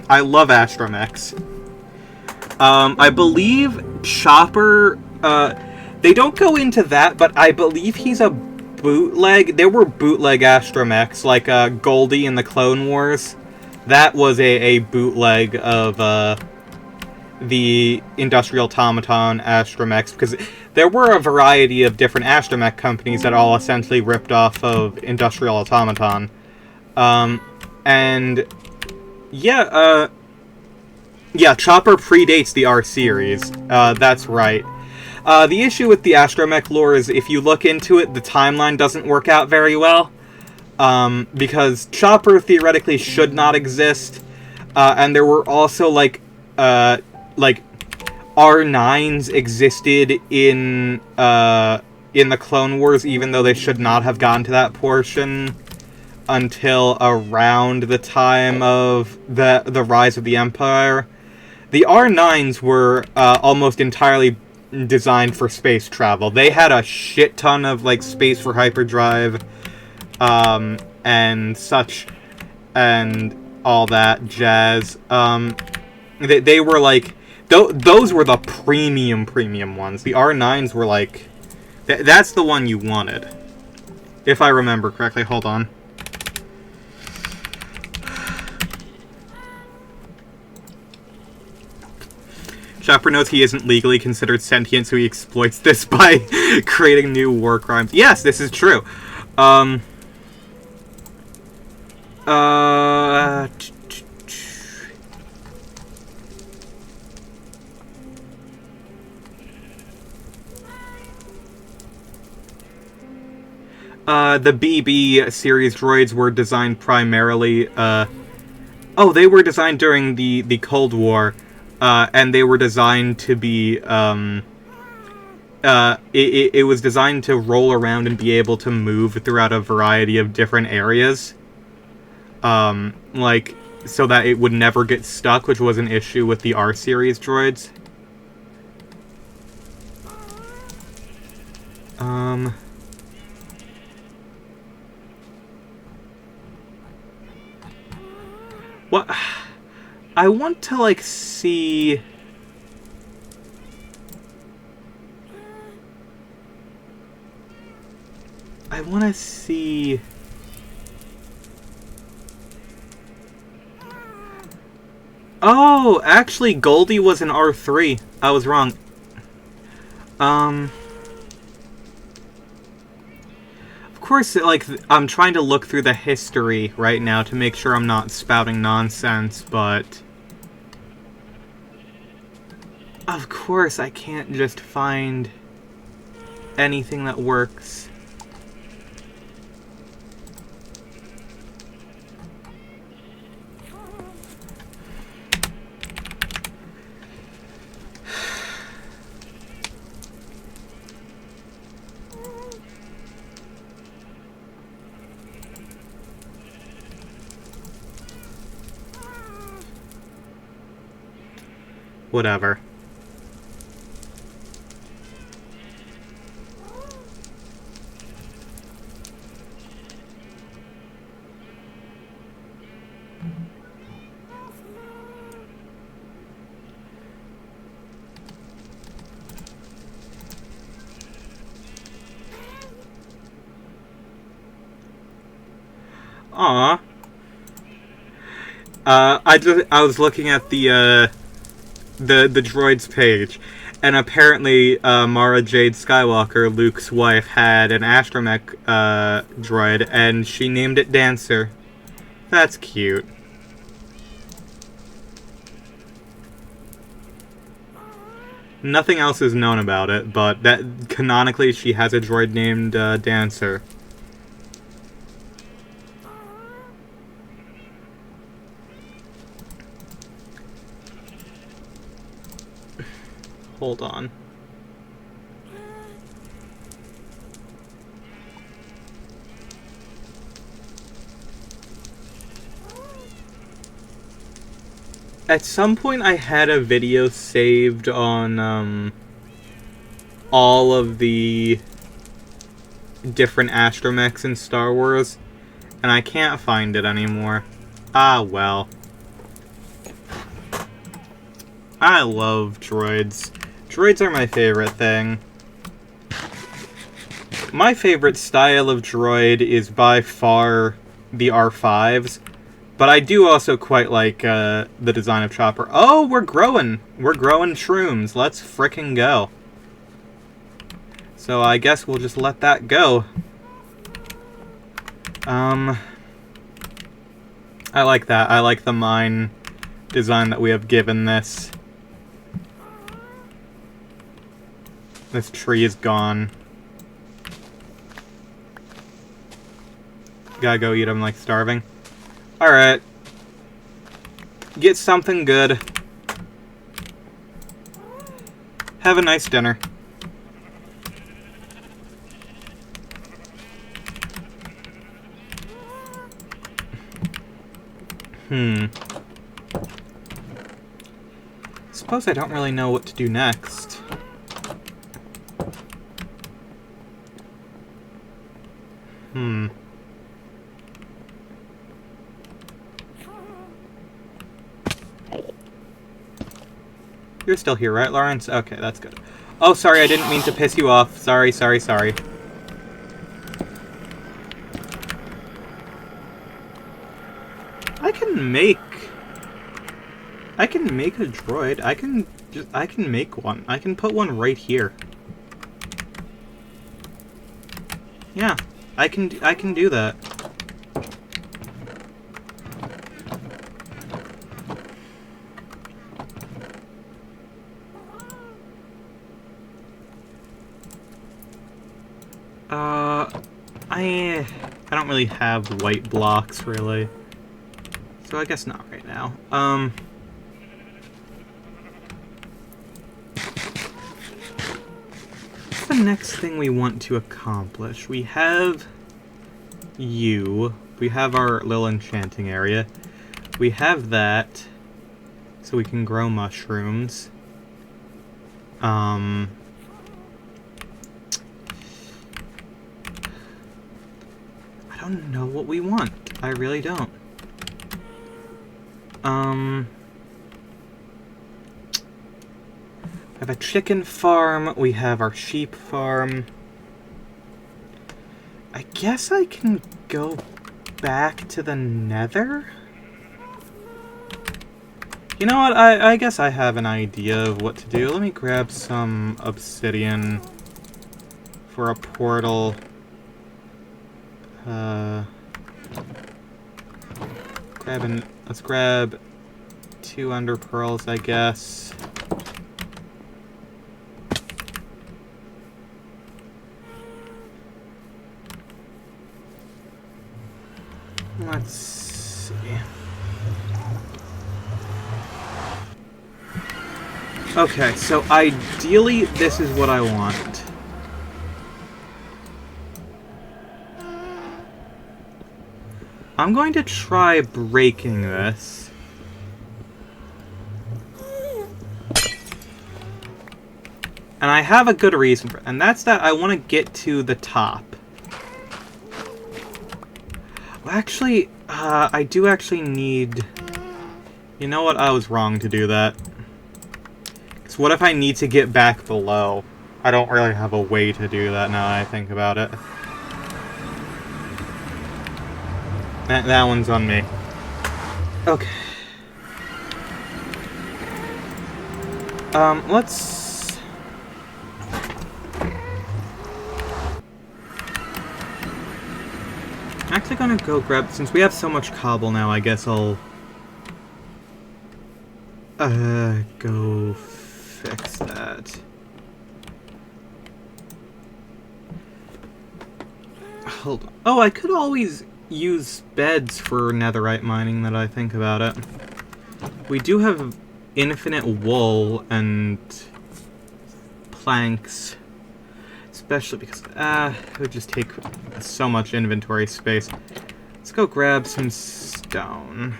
I love astromechs. I believe Chopper, they don't go into that, but I believe he's a bootleg. There were bootleg astromechs, like Goldie in the Clone Wars. That was a bootleg of the Industrial Automaton astromechs, because there were a variety of different astromech companies that all essentially ripped off of Industrial Automaton. And yeah, Chopper predates the R series. That's right. The issue with the astromech lore is, if you look into it, the timeline doesn't work out very well. Because Chopper theoretically should not exist. And there were also, R9s existed in the Clone Wars, even though they should not have gotten to that portion until around the time of the rise of the Empire. The R9s were almost entirely designed for space travel. They had a shit ton of, like, space for hyperdrive, and such, and all that jazz. They were, like, those were the premium ones. The R9s were, like, that's the one you wanted. If I remember correctly. Hold on. Chopper notes he isn't legally considered sentient, so he exploits this by creating new war crimes. Yes, this is true. The BB series droids were designed primarily, they were designed during the Cold War, and they were designed to be, it was designed to roll around and be able to move throughout a variety of different areas, like, so that it would never get stuck, which was an issue with the R-series droids. What? I want to, like, see... I want to see... Oh, actually, Goldie was an R3. I was wrong. Of course, like, I'm trying to look through the history right now to make sure I'm not spouting nonsense, but... Of course, I can't just find anything that works. Whatever. Aw. I was looking at the droid's page, and apparently Mara Jade Skywalker, Luke's wife, had an astromech droid, and she named it Dancer. That's cute. Nothing else is known about it, but that canonically she has a droid named Dancer. Hold on. At some point I had a video saved on all of the different astromechs in Star Wars, and I can't find it anymore. Ah, well. I love droids. Droids are my favorite thing. My favorite style of droid is by far the R5s, but I do also quite like the design of Chopper. Oh, we're growing! We're growing shrooms. Let's frickin' go. So I guess we'll just let that go. I like that. I like the mine design that we have given this. This tree is gone. Gotta go eat, I'm like starving. Alright. Get something good. Have a nice dinner. Suppose I don't really know what to do next. You're still here, right, Lawrence? Okay, that's good. Oh, sorry, I didn't mean to piss you off. Sorry. I can make a droid. I can make one. I can put one right here. Yeah, I can do that. I don't really have white blocks, really. So I guess not right now. What's the next thing we want to accomplish? We have you. We have our little enchanting area. We have that, so we can grow mushrooms. I don't know what we want. I really don't. We have a chicken farm. We have our sheep farm. I guess I can go back to the Nether? You know what? I guess I have an idea of what to do. Let me grab some obsidian for a portal. Let's grab 2 ender pearls, I guess. Let's see. Okay, so ideally, this is what I want. I'm going to try breaking this. And I have a good reason for it, and that's that I want to get to the top. Well, actually, I do actually need... You know what? I was wrong to do that. Because what if I need to get back below? I don't really have a way to do that now that I think about it. That one's on me. Okay. Let's... I'm actually gonna go grab... Since we have so much cobble now, I guess I'll... go fix that. Hold on. Oh, I could always use beds for netherite mining, that I think about it. We do have infinite wool and planks, especially because it would just take so much inventory space. Let's go grab some stone.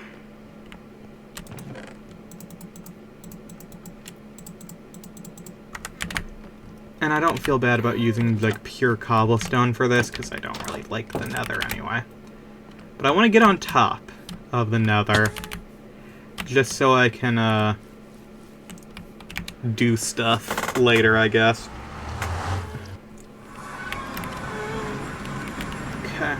And I don't feel bad about using like pure cobblestone for this because I don't really like the nether anyway. But I want to get on top of the nether, just so I can, do stuff later, I guess. Okay.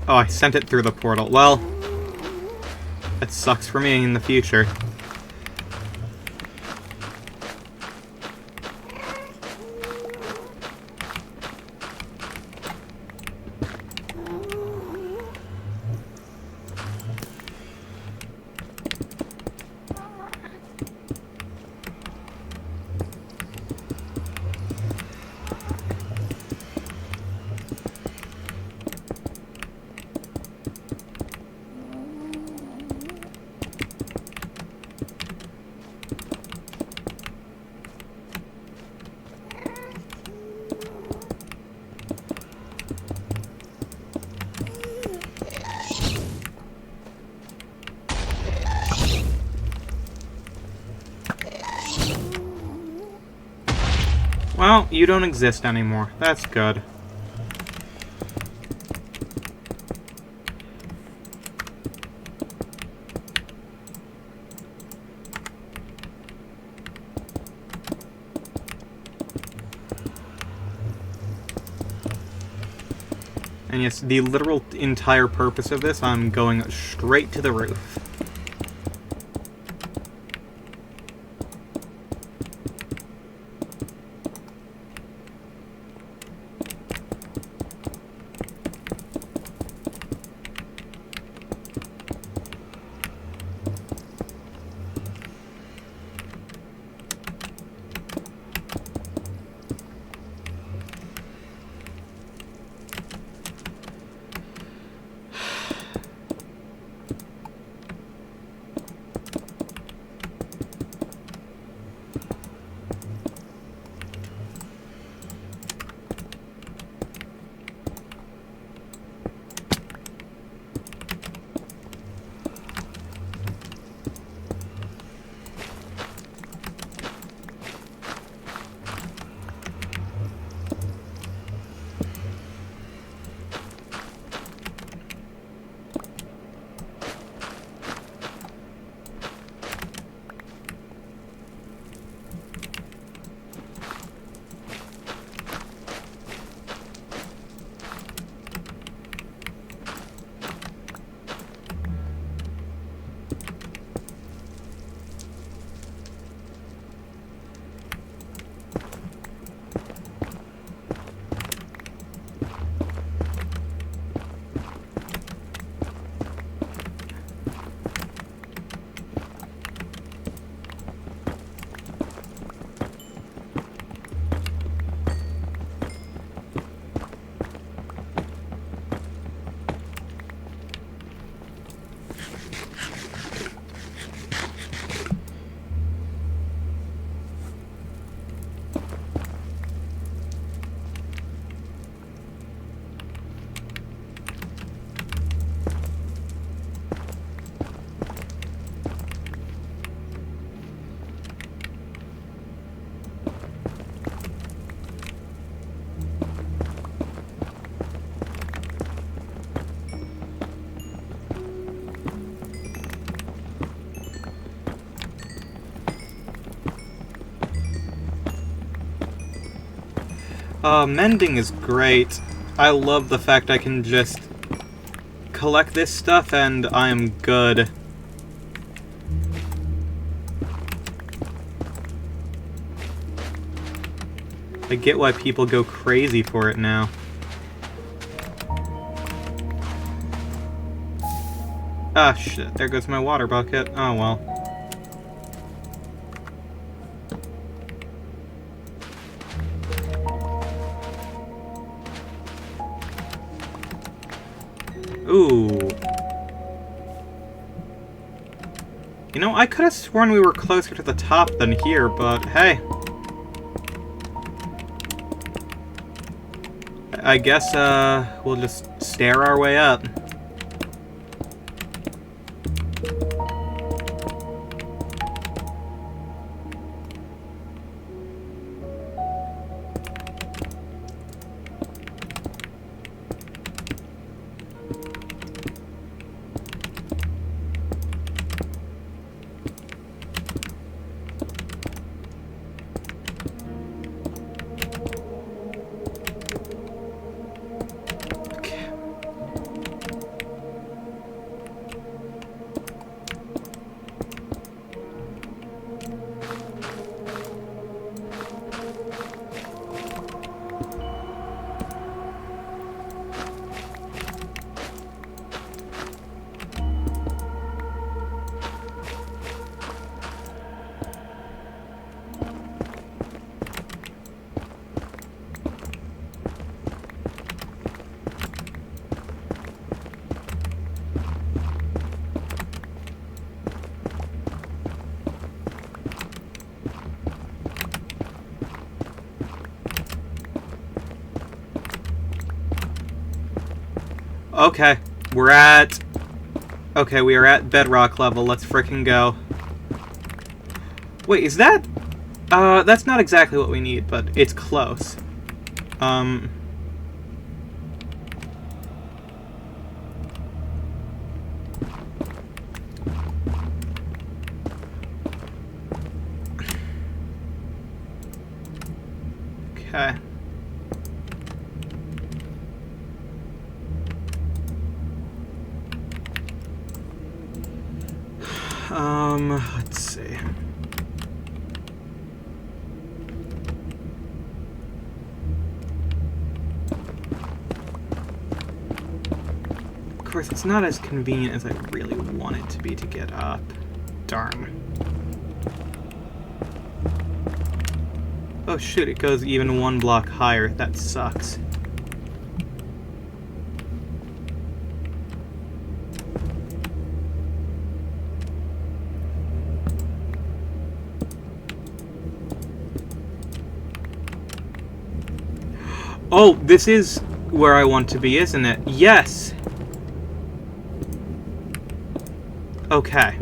Oh, I sent it through the portal. Well... That sucks for me in the future. Well, you don't exist anymore. That's good. And yes, the literal entire purpose of this, I'm going straight to the roof. Mending is great. I love the fact I can just collect this stuff and I am good. I get why people go crazy for it now. Ah, shit. There goes my water bucket. Oh, well. Ooh. You know, I could have sworn we were closer to the top than here, but hey. I guess, we'll just stare our way up. Okay, we are at bedrock level. Let's frickin' go. Wait, is that That's not exactly what we need, but it's close. Okay. Let's see. Of course, it's not as convenient as I really want it to be to get up. Darn. Oh shoot, it goes even one block higher. That sucks. Oh, this is where I want to be, isn't it? Yes! Okay.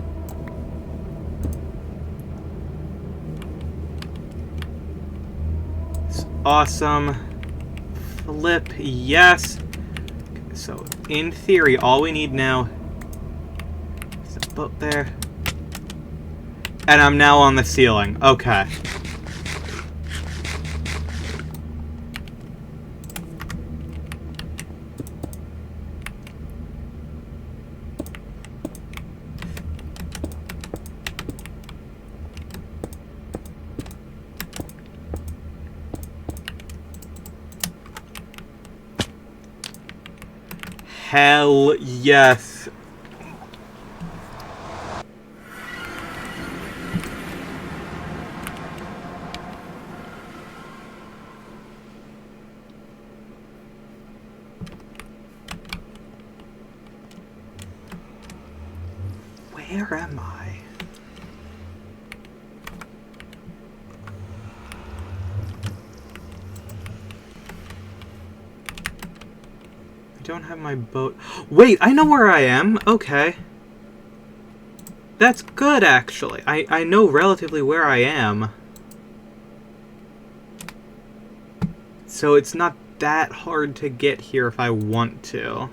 It's awesome. Flip, yes. Okay, so, in theory, all we need now is a boat there. And I'm now on the ceiling. Okay. Hell yes. Where am I? I don't have my boat. Wait, I know where I am. Okay. That's good, actually. I know relatively where I am. So it's not that hard to get here if I want to.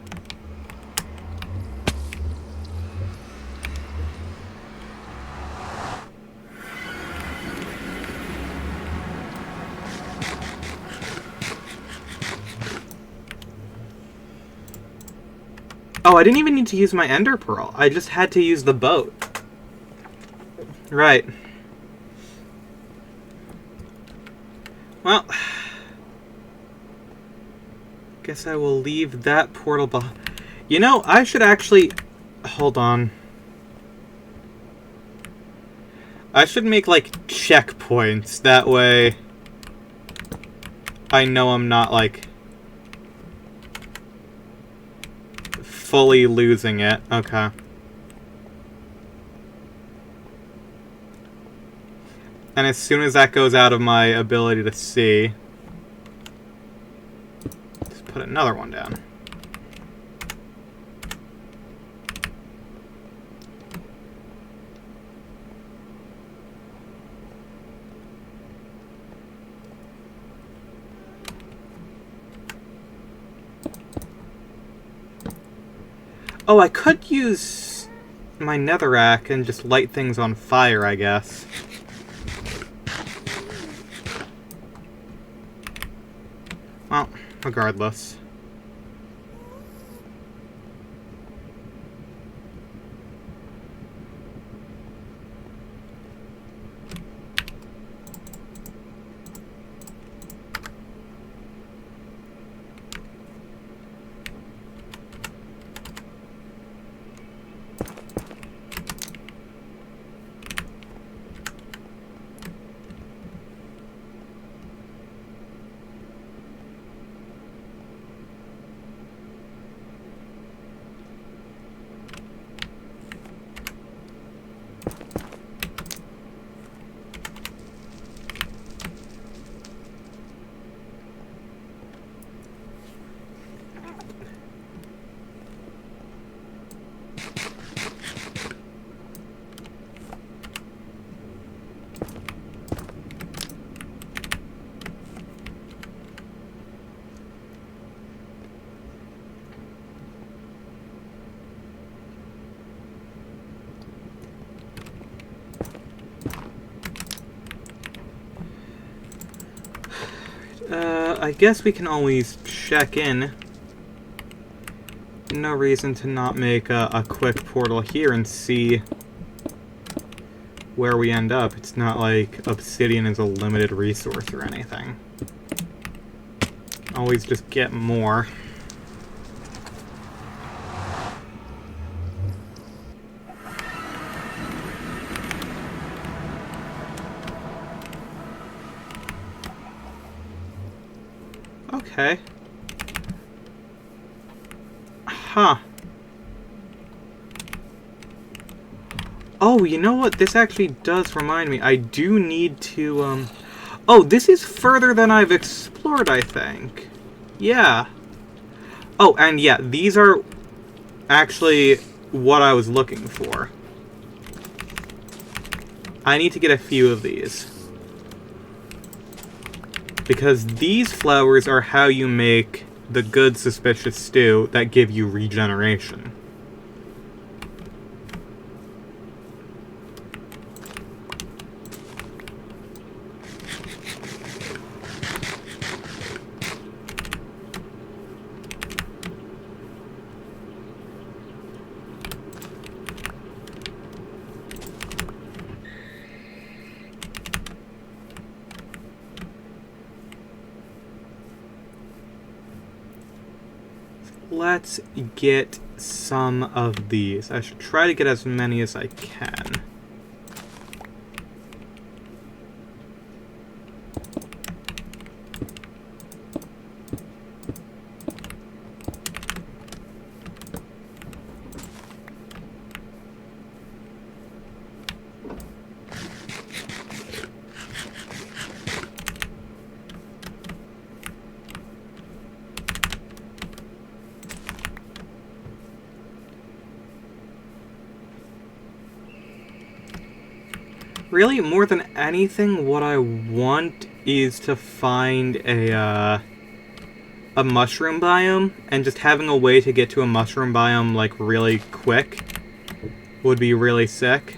Oh, I didn't even need to use my ender pearl. I just had to use the boat. Right. Well, guess I will leave that portal behind. You know, I should actually... Hold on. I should make, like, checkpoints. That way I know I'm not, like, fully losing it. Okay. And as soon as that goes out of my ability to see, just put another one down. Oh, I could use my netherrack and just light things on fire, I guess. Well, regardless. I guess we can always check in. No reason to not make a quick portal here and see where we end up. It's not like obsidian is a limited resource or anything. Always just get more. Okay. Huh. Oh, you know what? This actually does remind me. I do need to, Oh, this is further than I've explored, I think. Yeah. Oh, and yeah, these are actually what I was looking for. I need to get a few of these. Because these flowers are how you make the good suspicious stew that give you regeneration. Let's get some of these. I should try to get as many as I can. Really, more than anything, what I want is to find a mushroom biome, and just having a way to get to a mushroom biome, like, really quick would be really sick.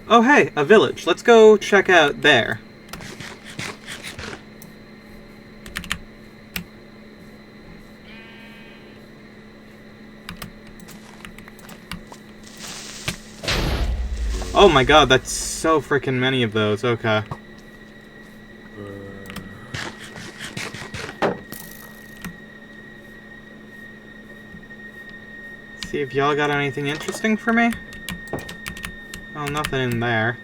Oh, hey, a village. Let's go check out there. Oh my god, that's so freaking many of those. Okay. See if y'all got anything interesting for me? Oh, nothing in there.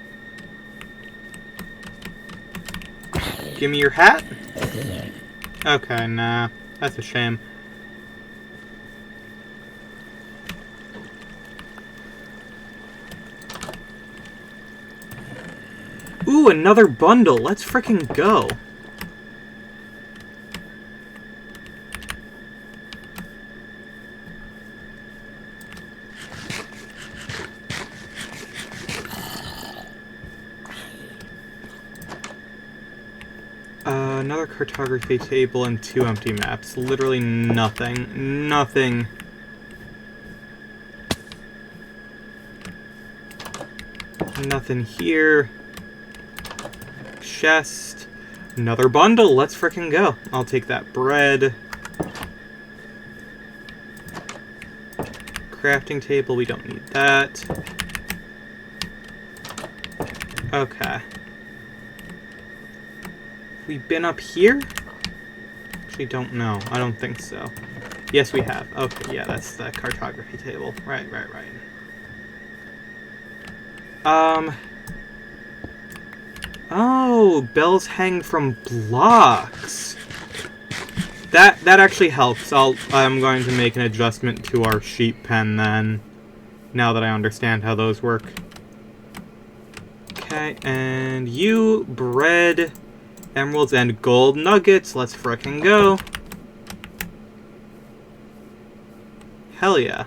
Give me your hat? Okay, nah. That's a shame. Ooh, another bundle. Let's frickin' go. Another cartography table and 2 empty maps. Literally nothing. Nothing. Nothing here. Chest. Another bundle. Let's frickin' go. I'll take that bread. Crafting table. We don't need that. Okay. We've been up here? Actually, don't know. I don't think so. Yes, we have. Okay, yeah, that's the cartography table. Right. Oh, bells hang from blocks. That actually helps. I'm going to make an adjustment to our sheep pen then, now that I understand how those work. Okay, and you, bread, emeralds, and gold nuggets. Let's frickin' go. Hell yeah.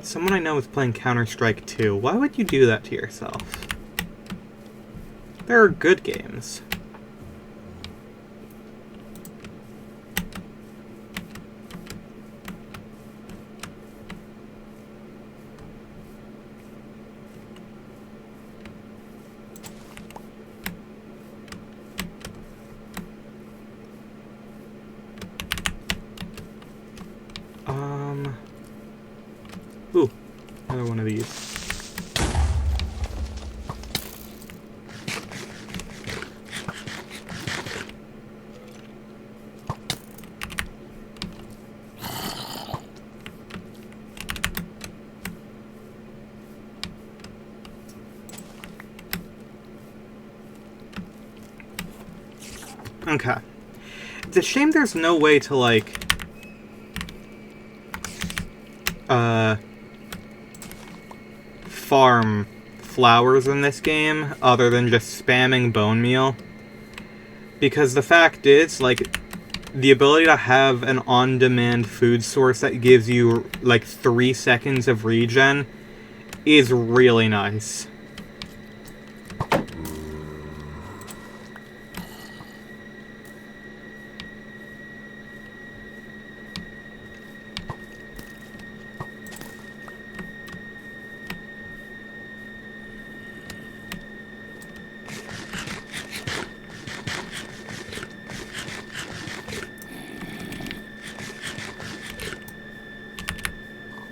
Someone I know is playing Counter-Strike 2. Why would you do that to yourself? There are good games. one of these. Okay. It's a shame there's no way to, like, farm flowers in this game other than just spamming bone meal. Because the fact is, like, the ability to have an on-demand food source that gives you, like, 3 seconds of regen is really nice.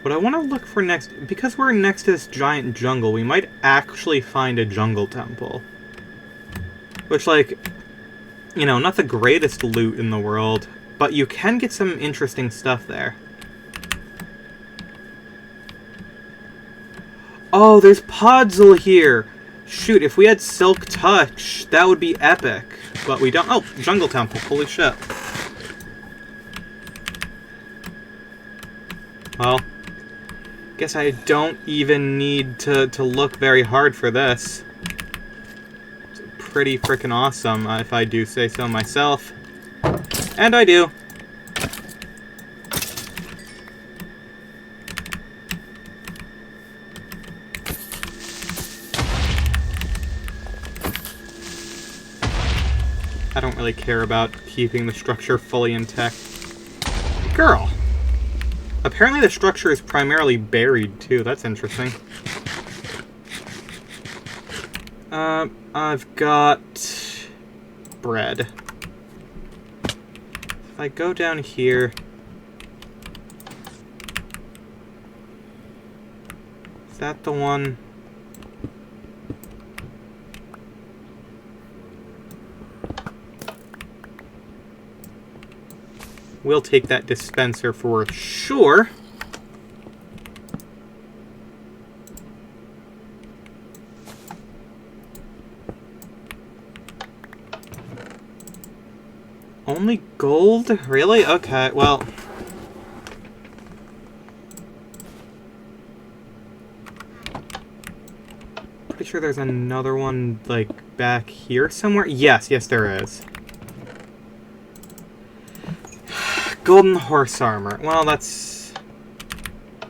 What I want to look for next, because we're next to this giant jungle, we might actually find a jungle temple. Which, like, you know, not the greatest loot in the world, but you can get some interesting stuff there. Oh, there's Podzol here! Shoot, if we had Silk Touch, that would be epic. But we don't. Oh, jungle temple, holy shit. Well, guess I don't even need to look very hard for this. It's pretty freaking awesome, if I do say so myself. And I do. I don't really care about keeping the structure fully intact. Girl! Apparently the structure is primarily buried, too. That's interesting. I've got bread. If I go down here... Is that the one? We'll take that dispenser for sure. Only gold? Really? Okay, well... Pretty sure there's another one, like, back here somewhere? Yes, there is. Golden horse armor. Well, that's a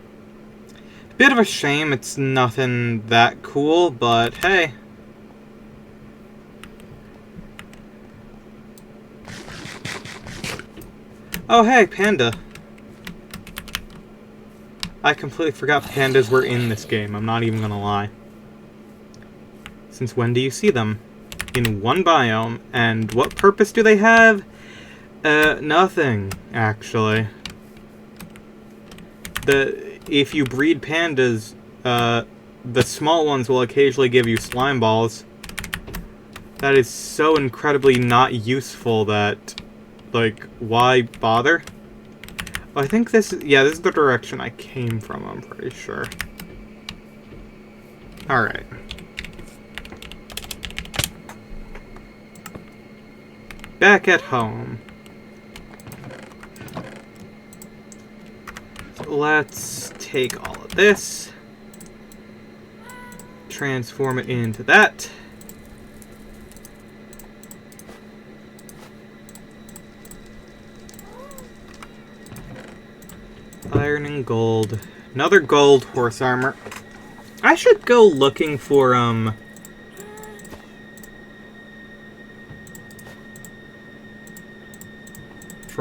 bit of a shame. It's nothing that cool, but hey. Oh, hey, panda. I completely forgot pandas were in this game. I'm not even gonna lie. Since when do you see them? In one biome. And what purpose do they have? Nothing, actually. If you breed pandas, the small ones will occasionally give you slime balls. That is so incredibly not useful that, like, why bother? Oh, I think this is the direction I came from, I'm pretty sure. Alright. Back at home. Let's take all of this, transform it into that. Iron and gold. Another gold horse armor. I should go looking for,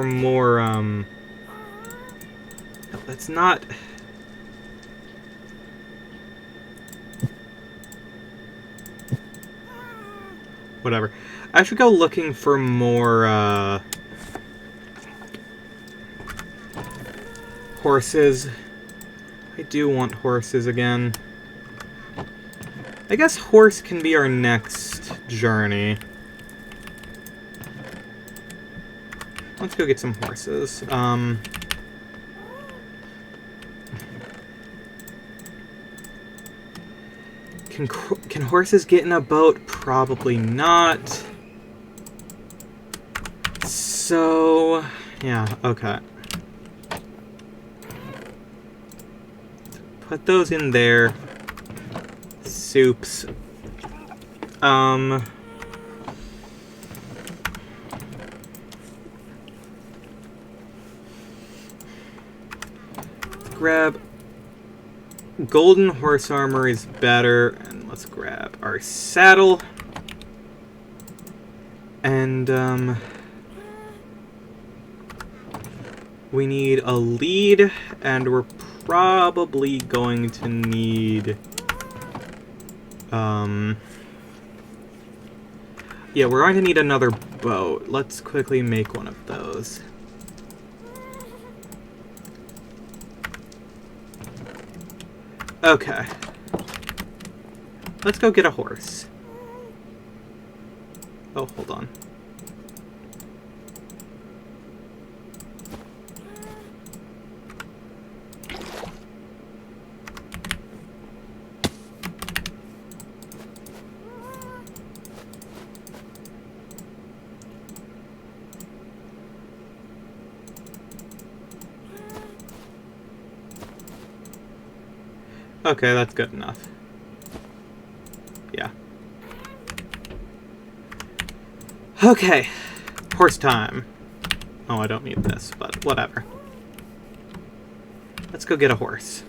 more, no, that's not... Whatever. I should go looking for more, horses. I do want horses again. I guess horse can be our next journey. Let's go get some horses. Can horses get in a boat? Probably not. So, yeah, okay. Put those in there. Soups. Let's grab golden horse armor is better, and let's grab our saddle. And we need a lead, and we're probably going to need yeah, we're going to need another boat. Let's quickly make one of those. Okay. Let's go get a horse. Oh, hold on. Okay, that's good enough. Yeah. Okay. Horse time. Oh, I don't need this, but whatever. Let's go get a horse.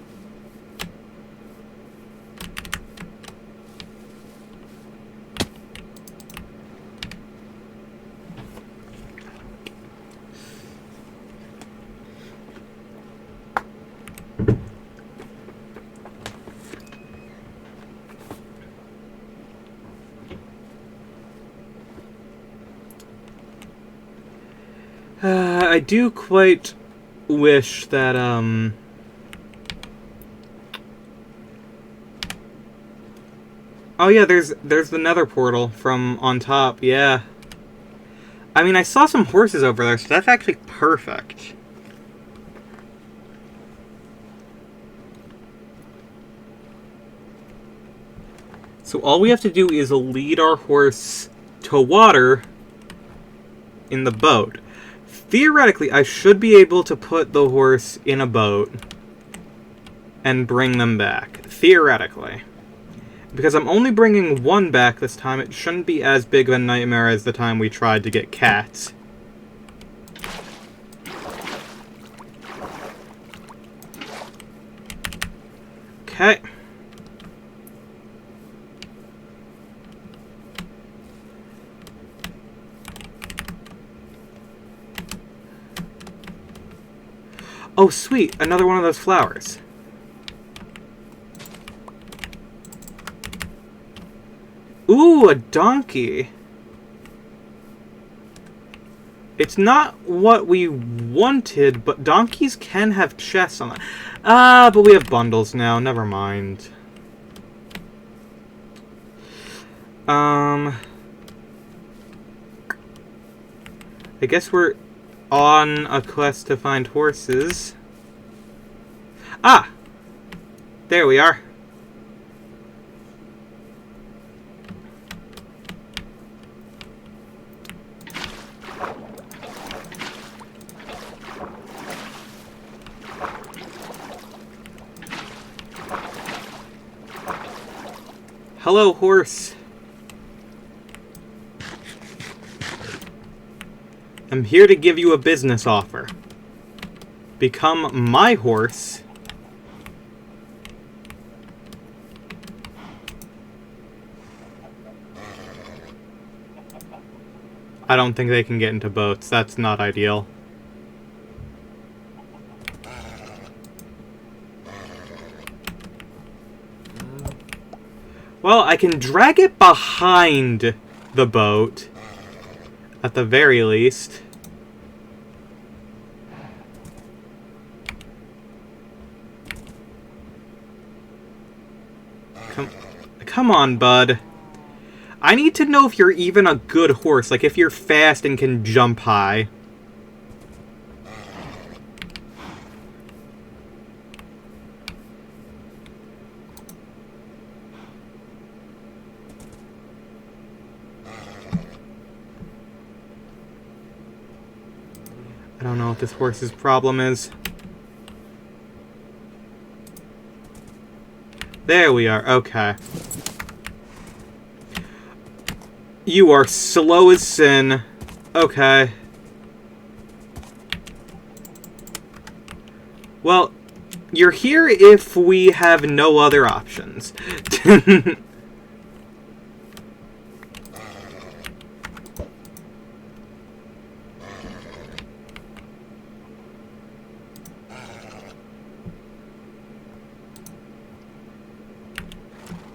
I do quite wish that, oh yeah, there's the nether portal from on top, yeah. I mean, I saw some horses over there, so that's actually perfect. So all we have to do is lead our horse to water in the boat. Theoretically, I should be able to put the horse in a boat and bring them back. Theoretically. Because I'm only bringing one back this time, it shouldn't be as big of a nightmare as the time we tried to get cats. Okay. Oh, sweet! Another one of those flowers. Ooh, a donkey! It's not what we wanted, but donkeys can have chests on them. Ah, but we have bundles now. Never mind. I guess we're on a quest to find horses. Ah! There we are. Hello, horse. I'm here to give you a business offer. Become my horse. I don't think they can get into boats. That's not ideal. Well, I can drag it behind the boat. At the very least. Come on, bud. I need to know if you're even a good horse, like if you're fast and can jump high. I don't know what this horse's problem is. There we are, okay. You are slow as sin. Okay. Well, you're here if we have no other options.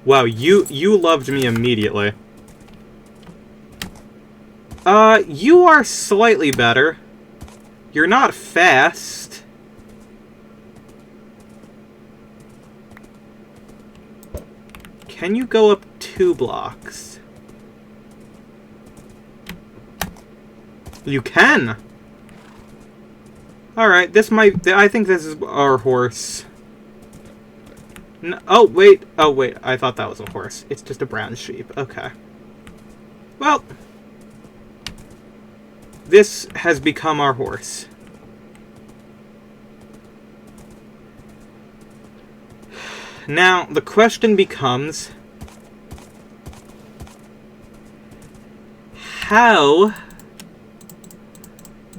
Wow, you loved me immediately. You are slightly better. You're not fast. Can you go up 2 blocks? You can! Alright, this might... I think this is our horse. No, oh, wait. Oh, wait. I thought that was a horse. It's just a brown sheep. Okay. Well... this has become our horse. Now, the question becomes... how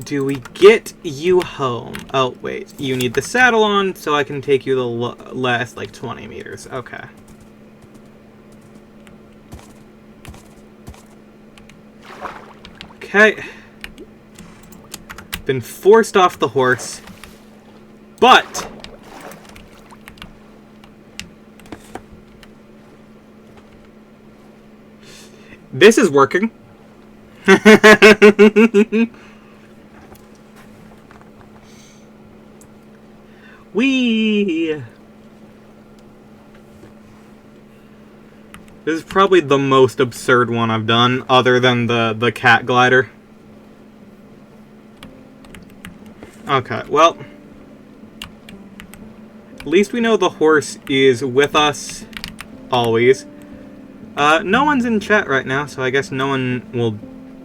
do we get you home? Oh, wait. You need the saddle on so I can take you the last, like, 20 meters. Okay. Okay. Been forced off the horse. But... this is working. Whee! This is probably the most absurd one I've done, other than the cat glider. Okay, well... at least we know the horse is with us, always. No one's in chat right now, so I guess no one will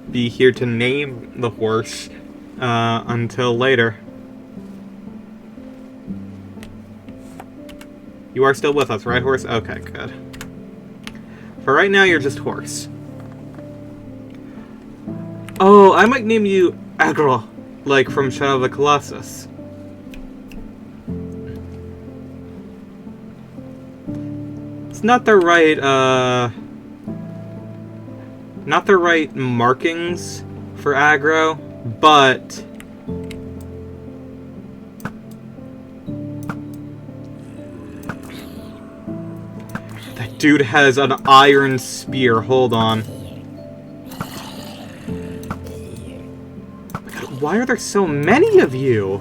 be here to name the horse until later. You are still with us, right, horse? Okay, good. For right now, you're just horse. Oh, I might name you Agro, like from Shadow of the Colossus. It's not the right, not the right markings for aggro, but... that dude has an iron spear, hold on. God, why are there so many of you?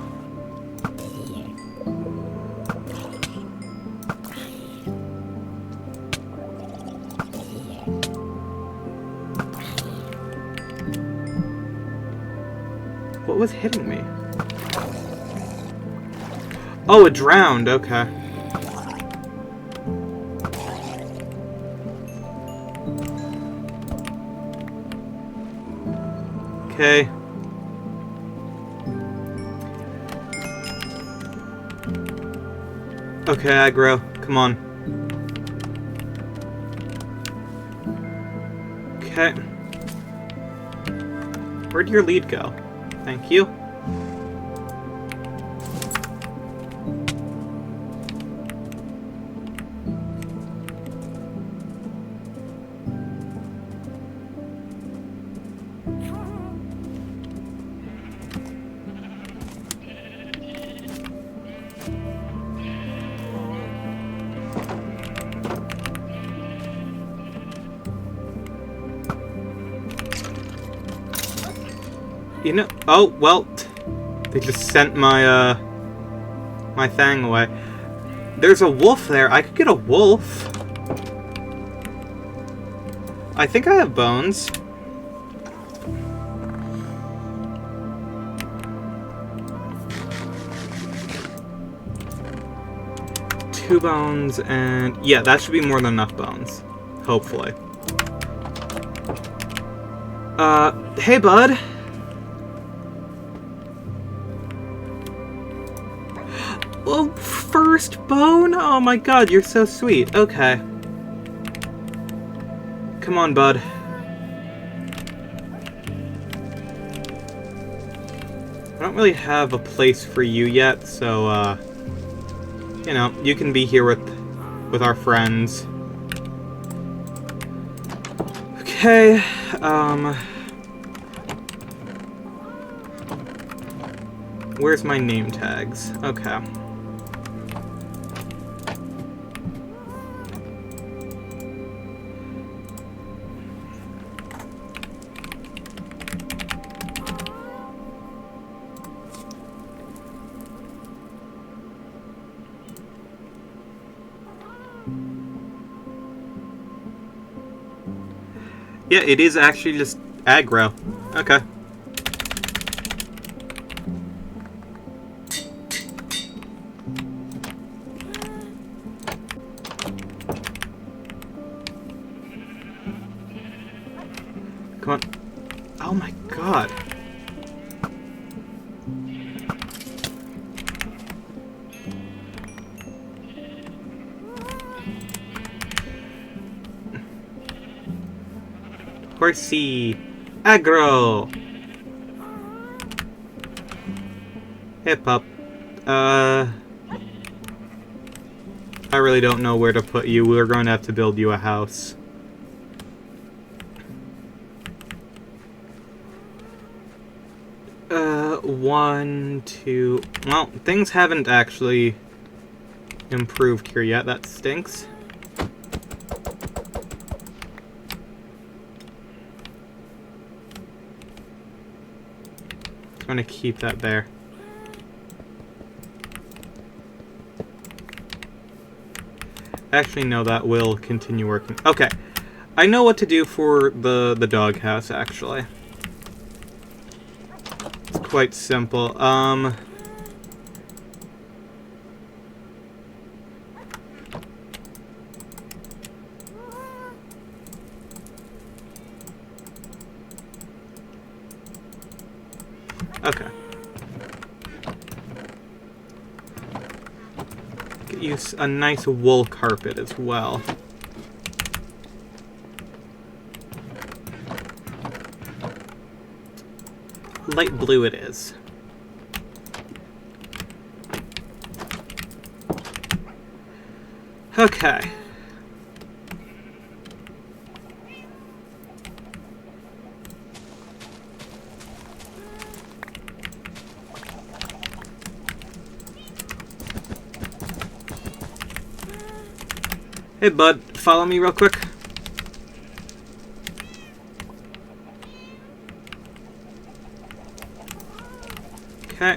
What was hitting me? Oh, it drowned, okay. Okay. Okay, aggro, come on. Okay. Where'd your lead go? Thank you. You know, oh, well, they just sent my, my thing away. There's a wolf there. I could get a wolf. I think I have bones. Two bones and... yeah, that should be more than enough bones. Hopefully. Hey, bud. Oh, first bone? Oh my god, you're so sweet. Okay. Come on, bud. I don't really have a place for you yet, so, you know, you can be here with our friends. Okay, where's my name tags? Okay. Yeah, it is actually just aggro. Okay. Come on. Oh my god. Horsey. Aggro. Hey, pup. I really don't know where to put you. We're going to have to build you a house. One, two... well, things haven't actually improved here yet. That stinks. I'm going to keep that there. Actually, no, that will continue working. Okay. I know what to do for the doghouse, actually. It's quite simple. Okay. Get you a nice wool carpet as well. Light blue it is. Okay. Hey, bud, follow me real quick. Okay.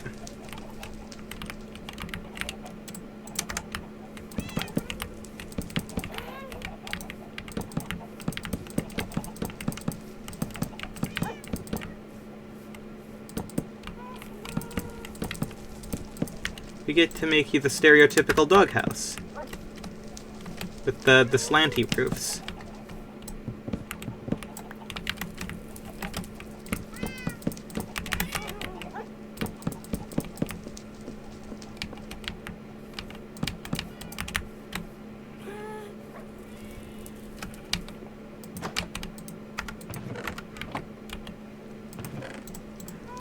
We get to make you the stereotypical doghouse. With the slanty roofs.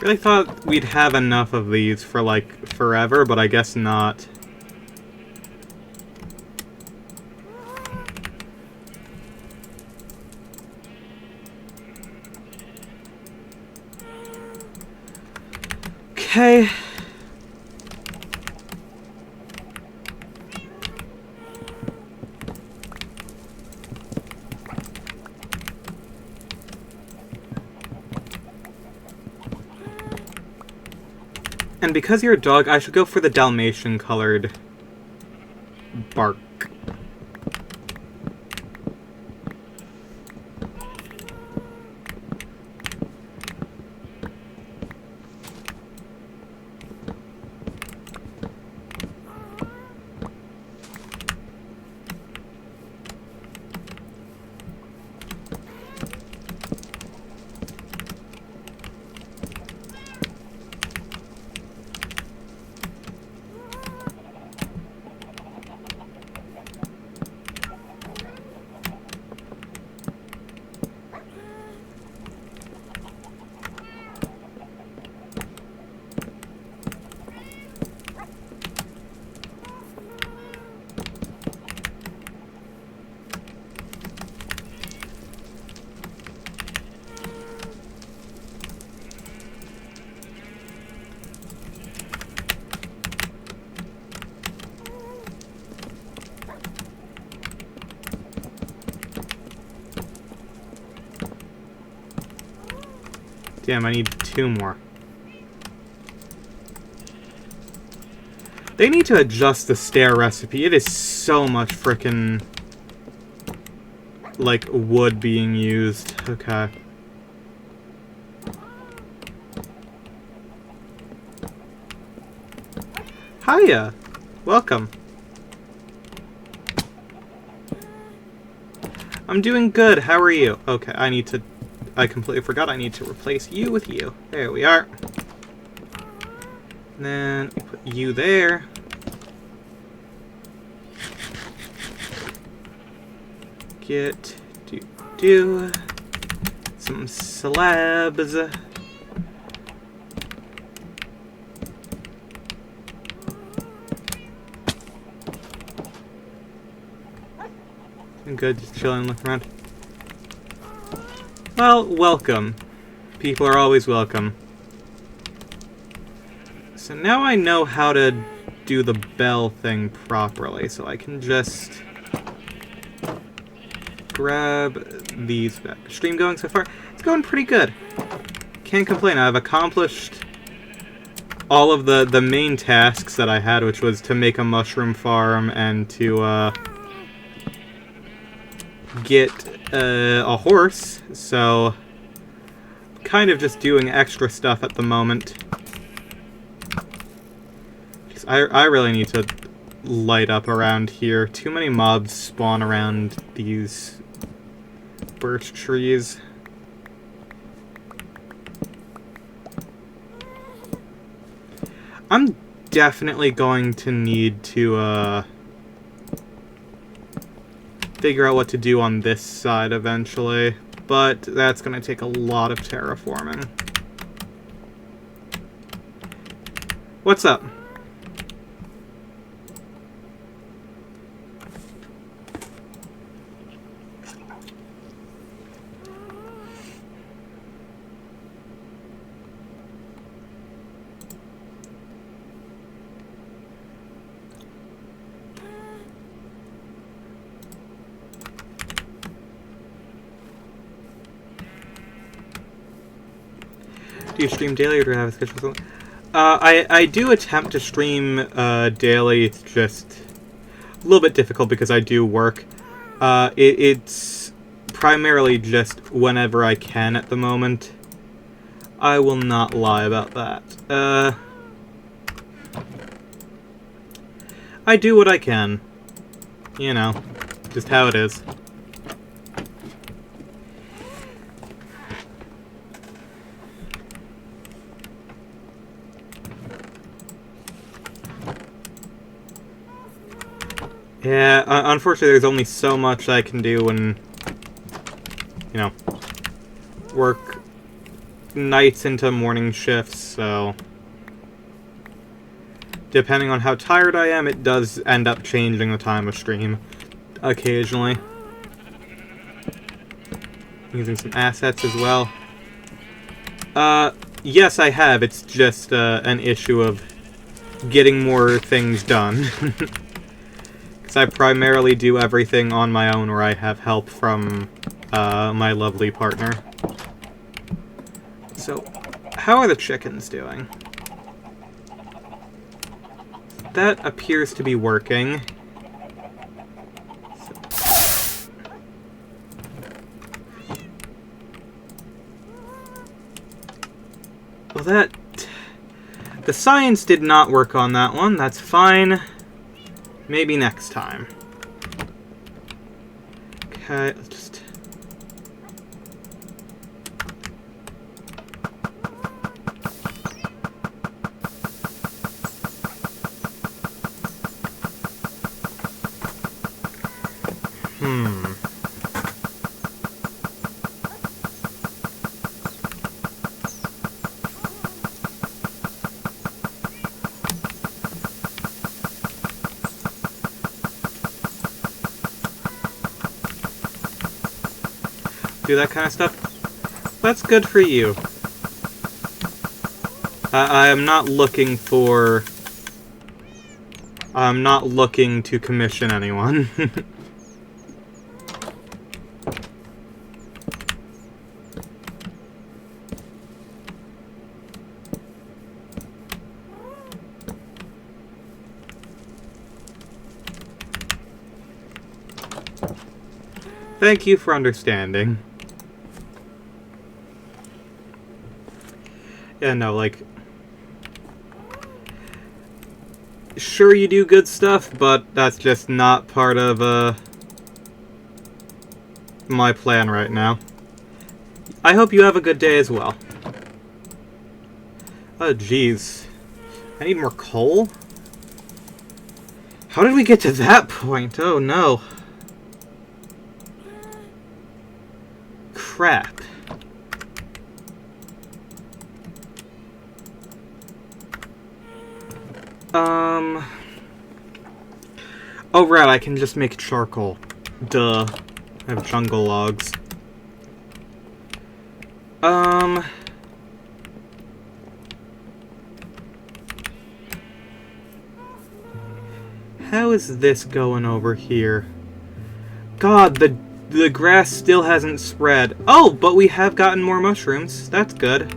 Really thought we'd have enough of these for, like, forever, but I guess not. Okay. And because you're a dog, I should go for the Dalmatian colored bark. Damn, I need 2 more. They need to adjust the stair recipe. It is so much frickin', like, wood being used. Okay. Hiya! Welcome. I'm doing good. How are you? Okay, I completely forgot I need to replace you with you. There we are. And then put you there. Get some slabs. I'm good, just chilling, looking around. Well, welcome. People are always welcome. So now I know how to do the bell thing properly, so I can just grab these back. Stream going so far? It's going pretty good. Can't complain. I've accomplished all of the main tasks that I had, which was to make a mushroom farm and to get a horse, so kind of just doing extra stuff at the moment. I really need to light up around here. Too many mobs spawn around these birch trees. I'm definitely going to need to figure out what to do on this side eventually, but that's going to take a lot of terraforming. What's up? Do you stream daily or do you have a schedule? I do attempt to stream daily. It's just a little bit difficult because I do work. It's primarily just whenever I can at the moment. I will not lie about that. I do what I can. You know, just how it is. Yeah, unfortunately there's only so much I can do when, you know, work nights into morning shifts, so depending on how tired I am, it does end up changing the time of stream occasionally. Using some assets as well. Yes, I have. It's just an issue of getting more things done. I primarily do everything on my own, or I have help from my lovely partner. So, how are the chickens doing? That appears to be working. Well, the science did not work on that one. That's fine. Maybe next time. Okay, let's just... do that kind of stuff. That's good for you. I am not looking for... I'm not looking to commission anyone. Thank you for understanding. Yeah, no, like... Sure, you do good stuff, but that's just not part of, my plan right now. I hope you have a good day as well. Oh, jeez. I need more coal? How did we get to that point? Oh, no. Crap. Oh, right, I can just make charcoal. Duh. I have jungle logs. How is this going over here? God, the grass still hasn't spread. Oh, but we have gotten more mushrooms. That's good.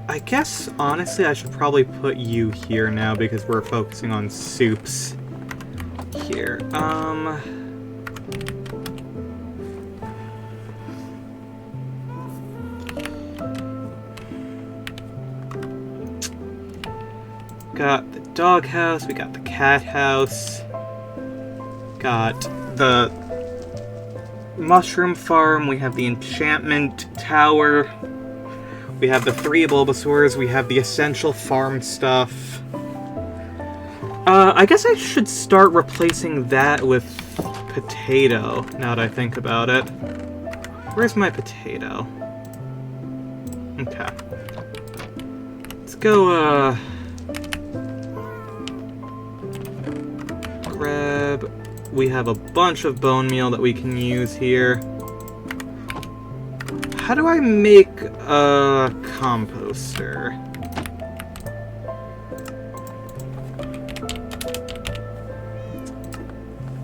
I guess, honestly, I should probably put you here now because we're focusing on soups here. Got the doghouse, we got the cat house, got the mushroom farm, we have the enchantment tower, we have the 3 Bulbasaurs, we have the essential farm stuff. I guess I should start replacing that with potato, now that I think about it. Where's my potato? Okay. Let's go, grab... We have a bunch of bone meal that we can use here. How do I make a composter?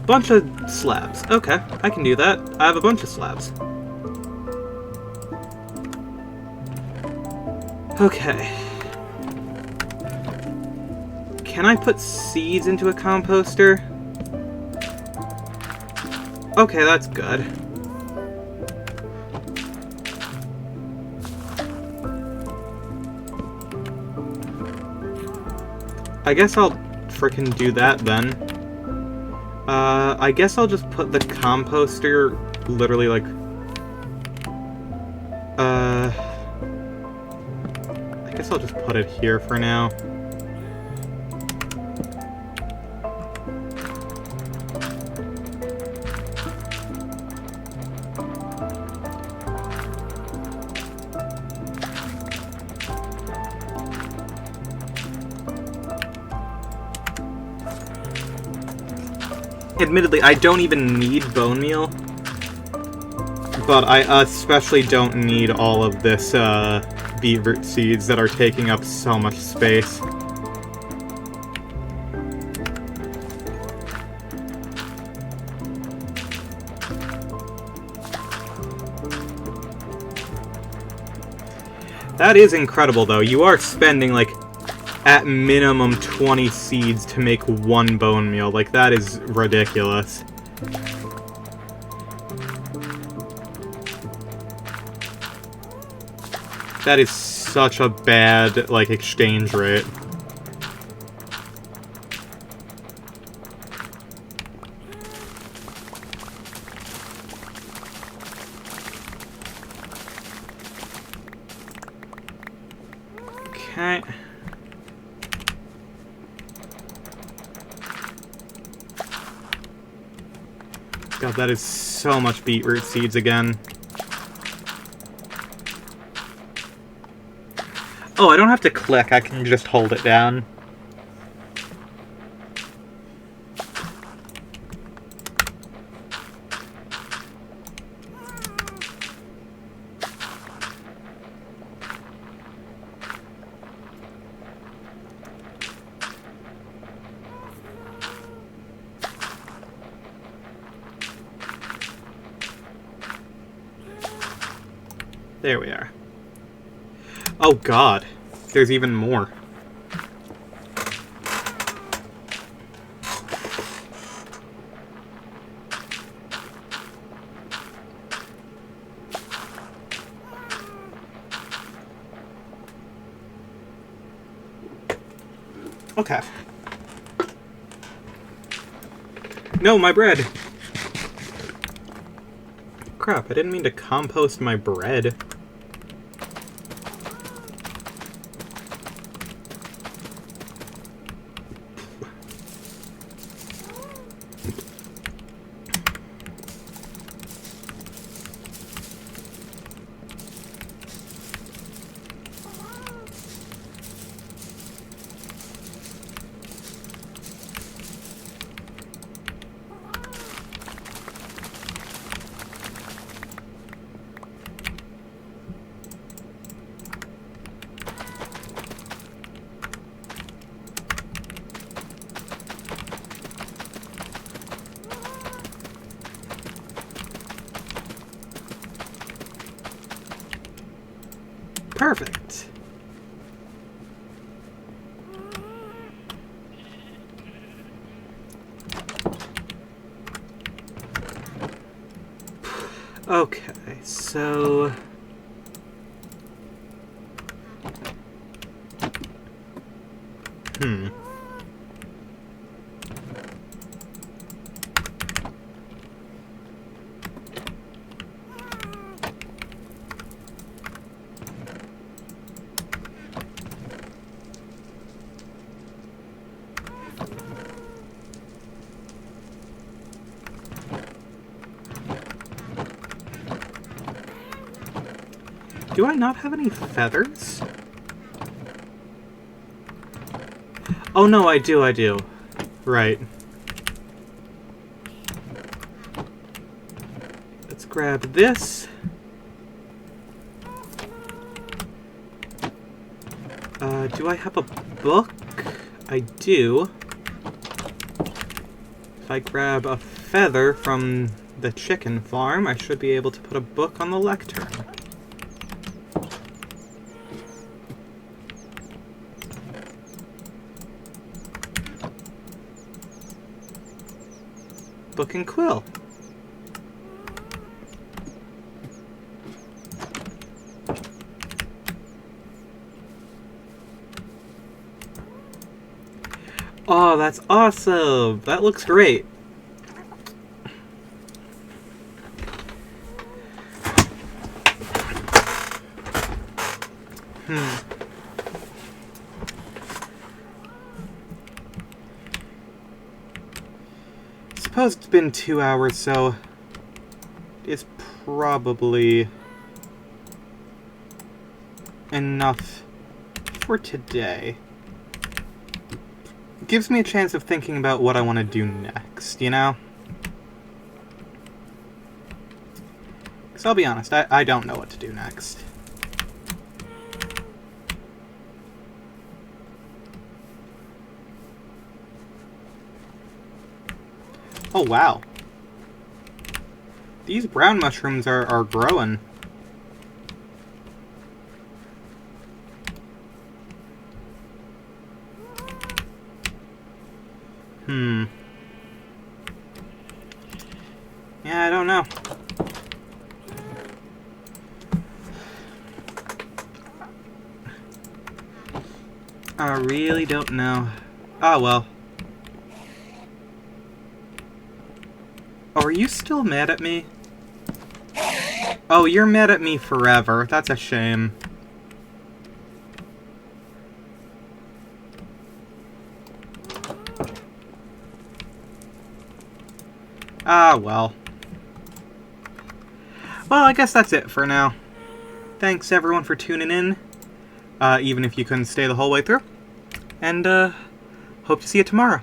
Bunch of slabs. Okay, I can do that. I have a bunch of slabs. Okay. Can I put seeds into a composter? Okay, that's good. I guess I'll frickin' do that then. I guess I'll just put the composter literally like... I guess I'll just put it here for now. Admittedly, I don't even need bone meal, but I especially don't need all of this beetroot seeds that are taking up so much space. That is incredible, though. You are spending, like, at minimum 20 seeds to make 1 bone meal. Like, that is ridiculous. That is such a bad, like, exchange rate. Okay. God, that is so much beetroot seeds again. Oh, I don't have to click, I can just hold it down. There we are. Oh god, there's even more. Okay. No, my bread! Crap, I didn't mean to compost my bread. Perfect. Okay, so... Do I not have any feathers? Oh no, I do. Right. Let's grab this. Do I have a book? I do. If I grab a feather from the chicken farm, I should be able to put a book on the lectern. Book and quill. Oh, that's awesome! That looks great. Suppose it's been 2 hours, so it's probably enough for today. Gives me a chance of thinking about what I want to do next, you know? Because I'll be honest, I don't know what to do next. Oh, wow. These brown mushrooms are growing. Yeah, I don't know. I really don't know. Ah, well. Oh, are you still mad at me? Oh, you're mad at me forever. That's a shame. Ah, well. Well, I guess that's it for now. Thanks, everyone, for tuning in. Even if you couldn't stay the whole way through. And, hope to see you tomorrow.